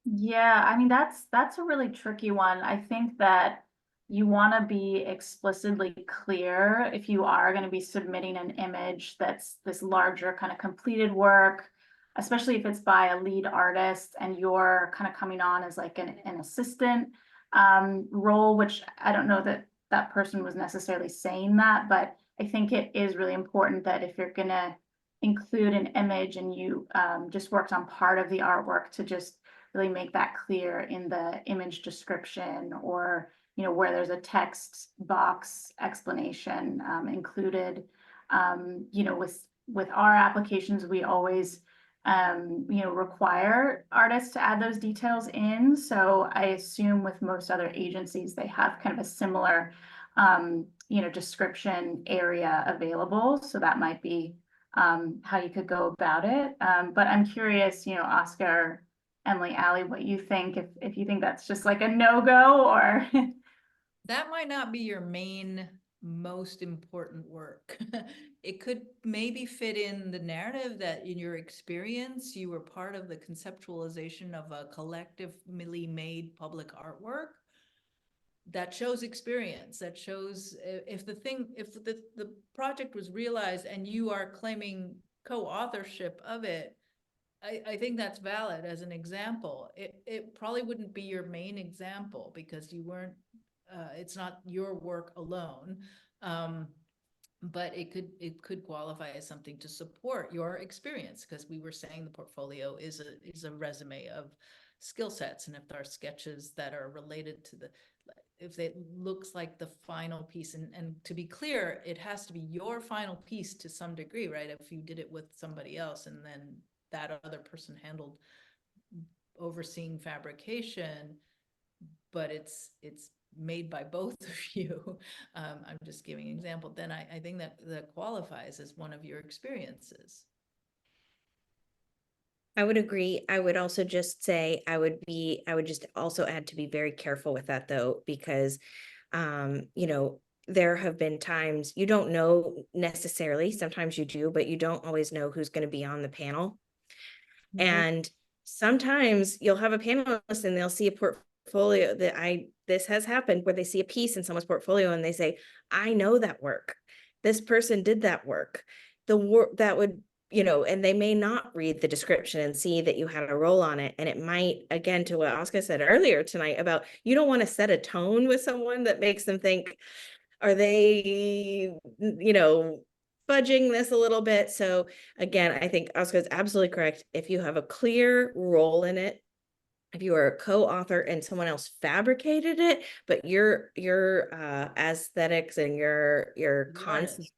Yeah, I mean, that's a really tricky one. I think that you want to be explicitly clear if you are going to be submitting an image that's this larger kind of completed work, especially if it's by a lead artist and you're kind of coming on as like an assistant role, which I don't know that that person was necessarily saying that, but I think it is really important that if you're going to include an image and you just worked on part of the artwork, to just really make that clear in the image description, or where there's a text box explanation included. With our applications, we always require artists to add those details in. So I assume with most other agencies, they have kind of a similar description area available. So that might be how you could go about it. But I'm curious, Oscar, Emily, Allie, what you think, if you think that's just like a no-go, or That might not be your main most important work. It could maybe fit in the narrative that in your experience, you were part of the conceptualization of a collectively made public artwork. That shows experience, that shows if the project was realized and you are claiming co-authorship of it, I think that's valid as an example. It probably wouldn't be your main example because you weren't, it's not your work alone. but it could qualify as something to support your experience, because we were saying the portfolio is a resume of skill sets, and if there are sketches that are related to the, if it looks like the final piece, and to be clear, it has to be your final piece to some degree, right? If you did it with somebody else and then that other person handled overseeing fabrication, but it's made by both of you, I'm just giving an example, then I think that qualifies as one of your experiences. I would agree. I would also just say I would just also add to be very careful with that though, because you know, there have been times you don't know necessarily, sometimes you do, but you don't always know who's going to be on the panel. And sometimes you'll have a panelist and they'll see a portfolio this has happened where they see a piece in someone's portfolio and they say, I know that work. This person did that work. The work that would, and they may not read the description and see that you had a role on it. And it might, again, to what Oscar said earlier tonight about, you don't want to set a tone with someone that makes them think, are they, fudging this a little bit? So again, I think Oscar is absolutely correct. If you have a clear role in it, if you are a co-author and someone else fabricated it, but your aesthetics and your concept,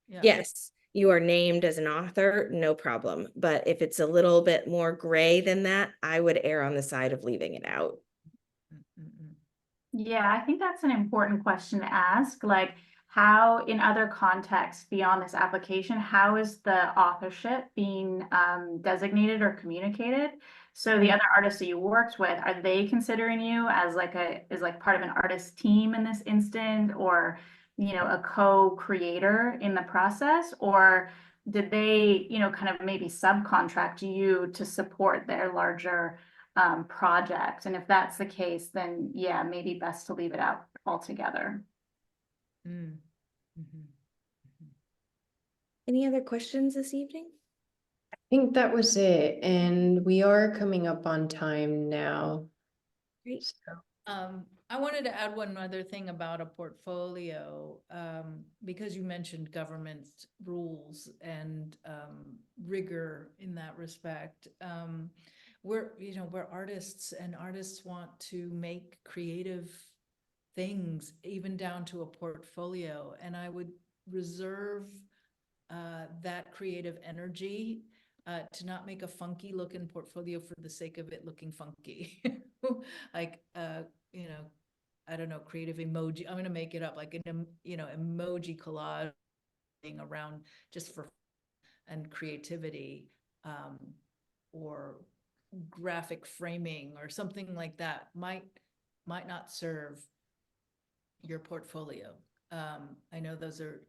Yeah. yes, you are named as an author, no problem. But if it's a little bit more gray than that, I would err on the side of leaving it out. Yeah, I think that's an important question to ask. Like, how in other contexts beyond this application, how is the authorship being designated or communicated? So the other artists that you worked with, are they considering you as like part of an artist team in this instant, or a co-creator in the process? Or did they, kind of maybe subcontract you to support their larger project? And if that's the case, then yeah, maybe best to leave it out altogether. Any other questions this evening? I think that was it, and we are coming up on time now. Great. So. I wanted to add one other thing about a portfolio, because you mentioned government rules and rigor in that respect. We're artists, and artists want to make creative things, even down to a portfolio. And I would reserve that creative energy to not make a funky looking portfolio for the sake of it looking funky. Like, I don't know, creative emoji. I'm going to make it up, like an, emoji collage around just for and creativity, or graphic framing or something like that might not serve your portfolio. I know those are,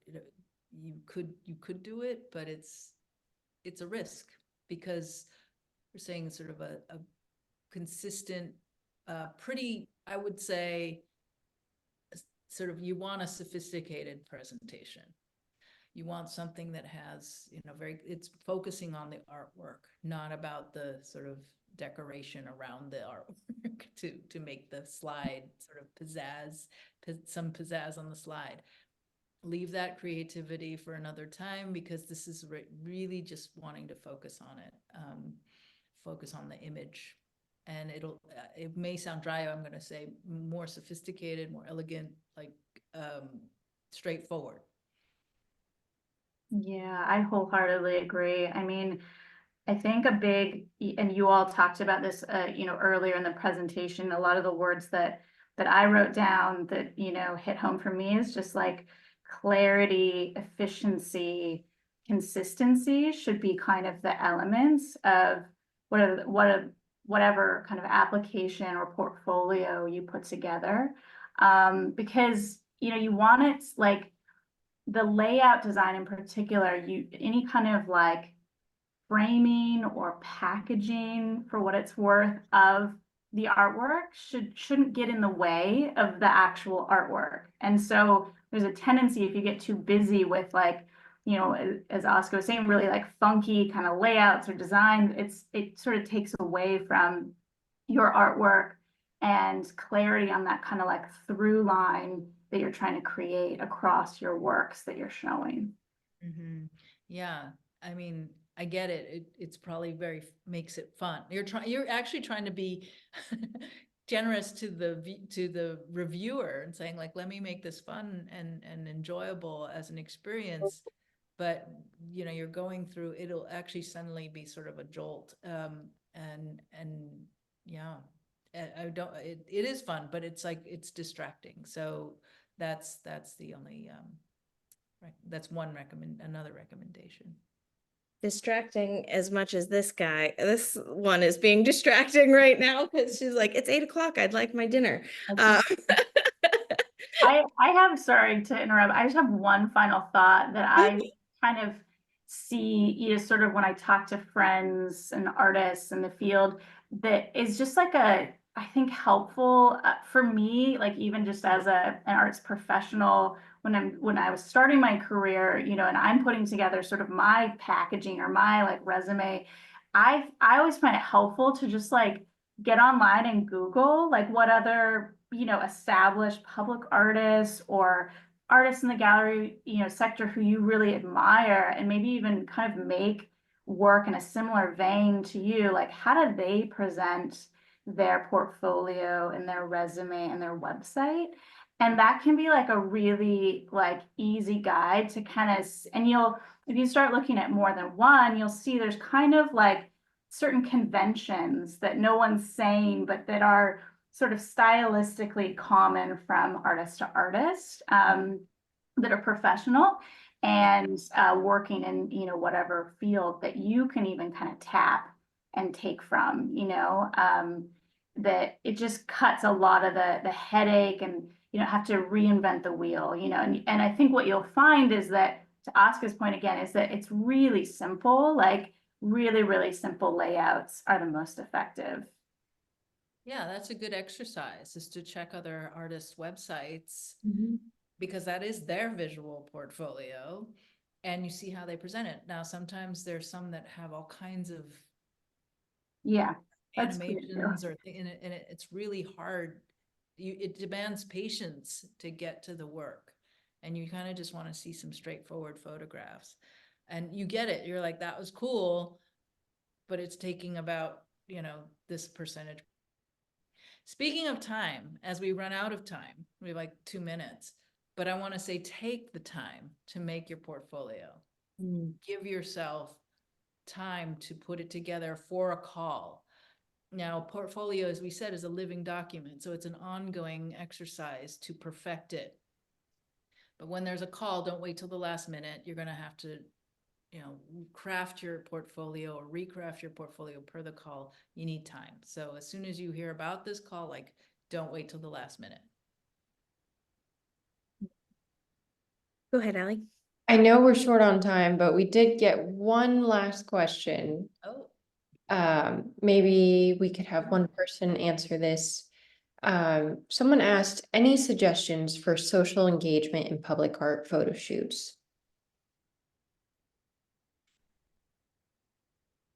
you could do it, but it's a risk, because we're saying sort of a consistent, pretty, I would say, sort of, you want a sophisticated presentation. You want something that has, it's focusing on the artwork, not about the sort of decoration around the artwork to make the slide sort of some pizzazz on the slide. Leave that creativity for another time, because this is really just wanting to focus on it, focus on the image. And it may sound dry, I'm going to say more sophisticated, more elegant, like straightforward. Yeah, I wholeheartedly agree. I mean, I think and you all talked about this, earlier in the presentation, a lot of the words that I wrote down that, hit home for me is just like clarity, efficiency, consistency should be kind of the elements of whatever kind of application or portfolio you put together. Because, you want it like the layout design in particular, any kind of like framing or packaging, for what it's worth, of the artwork shouldn't get in the way of the actual artwork. And so there's a tendency, if you get too busy with, like, as Oscar was saying, really like funky kind of layouts or designs, it sort of takes away from your artwork and clarity on that kind of like through line that you're trying to create across your works that you're showing. Yeah, I mean, I get it. It's probably makes it fun. You're actually trying to be generous to the reviewer and saying like, let me make this fun and enjoyable as an experience. But you're going through, it'll actually suddenly be sort of a jolt. And yeah, it is fun, but it's like, it's distracting. So that's the only, right. That's another recommendation. Distracting as much as this one is being distracting right now because she's like, it's 8 o'clock. I'd like my dinner. I have, sorry to interrupt. I just have one final thought that I kind of see, sort of when I talk to friends and artists in the field, that is just like I think helpful for me, like even just as an arts professional, when I was starting my career, and I'm putting together sort of my packaging or my like resume, I always find it helpful to just like get online and Google like what other, established public artists or artists in the gallery, sector who you really admire, and maybe even kind of make work in a similar vein to you. Like, how do they present their portfolio and their resume and their website? And that can be like a really like easy guide to kind of, and if you start looking at more than one, you'll see there's kind of like certain conventions that no one's saying, but that are sort of stylistically common from artist to artist, that are professional and working in, whatever field that you can even kind of tap and take from, that it just cuts a lot of the headache, and you don't have to reinvent the wheel, and I think what you'll find is that, to Oscar's point again, is that it's really simple, like really, really simple layouts are the most effective. Yeah, that's a good exercise, is to check other artists' websites, because that is their visual portfolio, and you see how they present it. Now, sometimes there's some that have all kinds of animations or and it's really hard. It demands patience to get to the work, and you kind of just want to see some straightforward photographs, and you get it. You're like, that was cool, but it's taking about, this percentage. Speaking of time, as we run out of time, we have like 2 minutes, but I want to say, take the time to make your portfolio. Give yourself time to put it together for a call. Now, portfolio, as we said, is a living document, so it's an ongoing exercise to perfect it. But when there's a call, don't wait till the last minute. You're going to have to, craft your portfolio or recraft your portfolio per the call. You need time. So as soon as you hear about this call, like, don't wait till the last minute. Go ahead, Allie. I know we're short on time, but we did get one last question. Oh, Maybe we could have one person answer this. Someone asked, any suggestions for social engagement in public art photo shoots?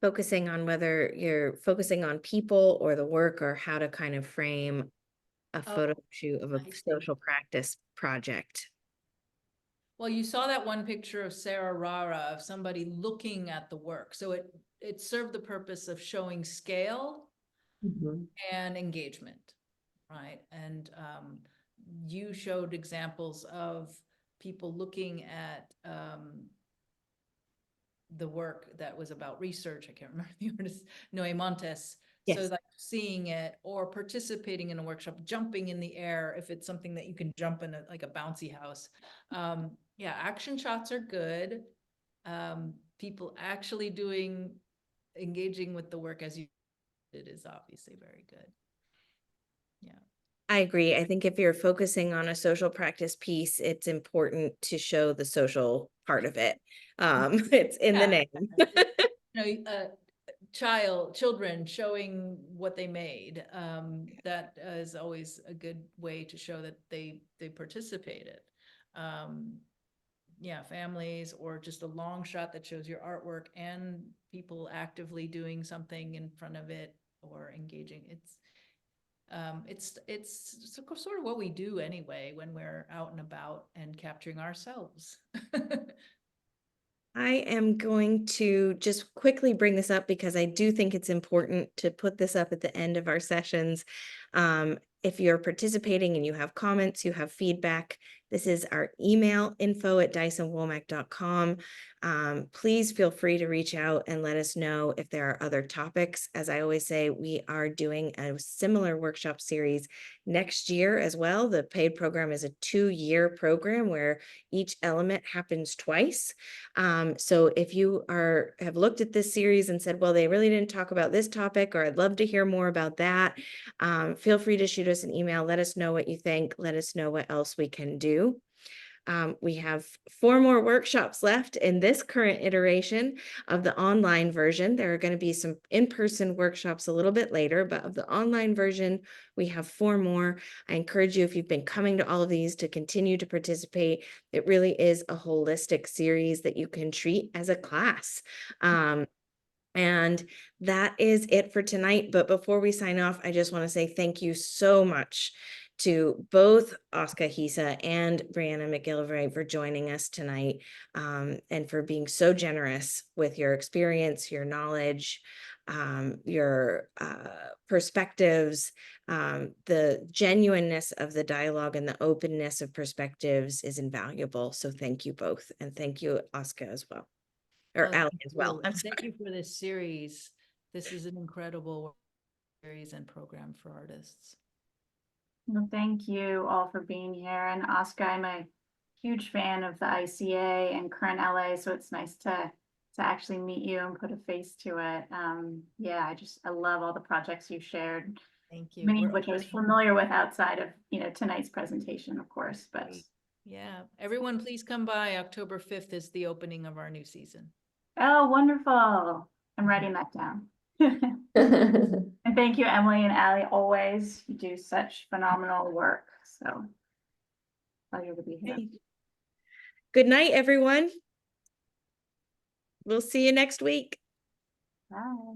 Focusing on whether you're focusing on people or the work, or how to kind of frame a photo shoot of a social practice project. well, you saw that one picture of Sarah Rara, of somebody looking at the work. So it served the purpose of showing scale and engagement, right? And you showed examples of people looking at the work that was about research. I can't remember the artist, Noe Montes. Yes. So like seeing it or participating in a workshop, jumping in the air, if it's something that you can jump in like a bouncy house. Yeah, action shots are good. People actually engaging with the work as you did is obviously very good. Yeah. I agree. I think if you're focusing on a social practice piece, it's important to show the social part of it. It's in the name. Children showing what they made. That is always a good way to show that they participated. Yeah, families, or just a long shot that shows your artwork and people actively doing something in front of it or engaging. It's It's sort of what we do anyway when we're out and about and capturing ourselves. I am going to just quickly bring this up because I do think it's important to put this up at the end of our sessions. If you're participating and you have comments, you have feedback, this is our email, info@dysonwomack.com. Please feel free to reach out and let us know if there are other topics. As I always say, we are doing a similar workshop series next year as well. The PAiD program is a 2-year program where each element happens twice. So if you have looked at this series and said, well, they really didn't talk about this topic, or I'd love to hear more about that, feel free to shoot us an email. Let us know what you think. Let us know what else we can do. We have 4 more workshops left in this current iteration of the online version. There are going to be some in-person workshops a little bit later, but of the online version, we have 4 more. I encourage you, if you've been coming to all of these, to continue to participate. It really is a holistic series that you can treat as a class. And that is it for tonight. But before we sign off, I just want to say thank you so much to both Oscar Hisa and Brianna McGillivray for joining us tonight, and for being so generous with your experience, your knowledge, your perspectives. The genuineness of the dialogue and the openness of perspectives is invaluable. So thank you both. And thank you, Oscar, as well. Or Well, Allie thank as well. you. I'm Thank sorry. you for this series. This is an incredible series and program for artists. Well, thank you all for being here. And Oscar, I'm a huge fan of the ICA and current LA, so it's nice to actually meet you and put a face to it. Yeah, I love all the projects you shared, Thank you. many We're of which I was opening- familiar with outside of, tonight's presentation, of course, but Great. Yeah, everyone please come by. October 5th is the opening of our new season. oh, wonderful. I'm writing that down. And thank you, Emily and Allie, always. You do such phenomenal work. So pleasure to be here. Okay. Good night, everyone. We'll see you next week. Bye.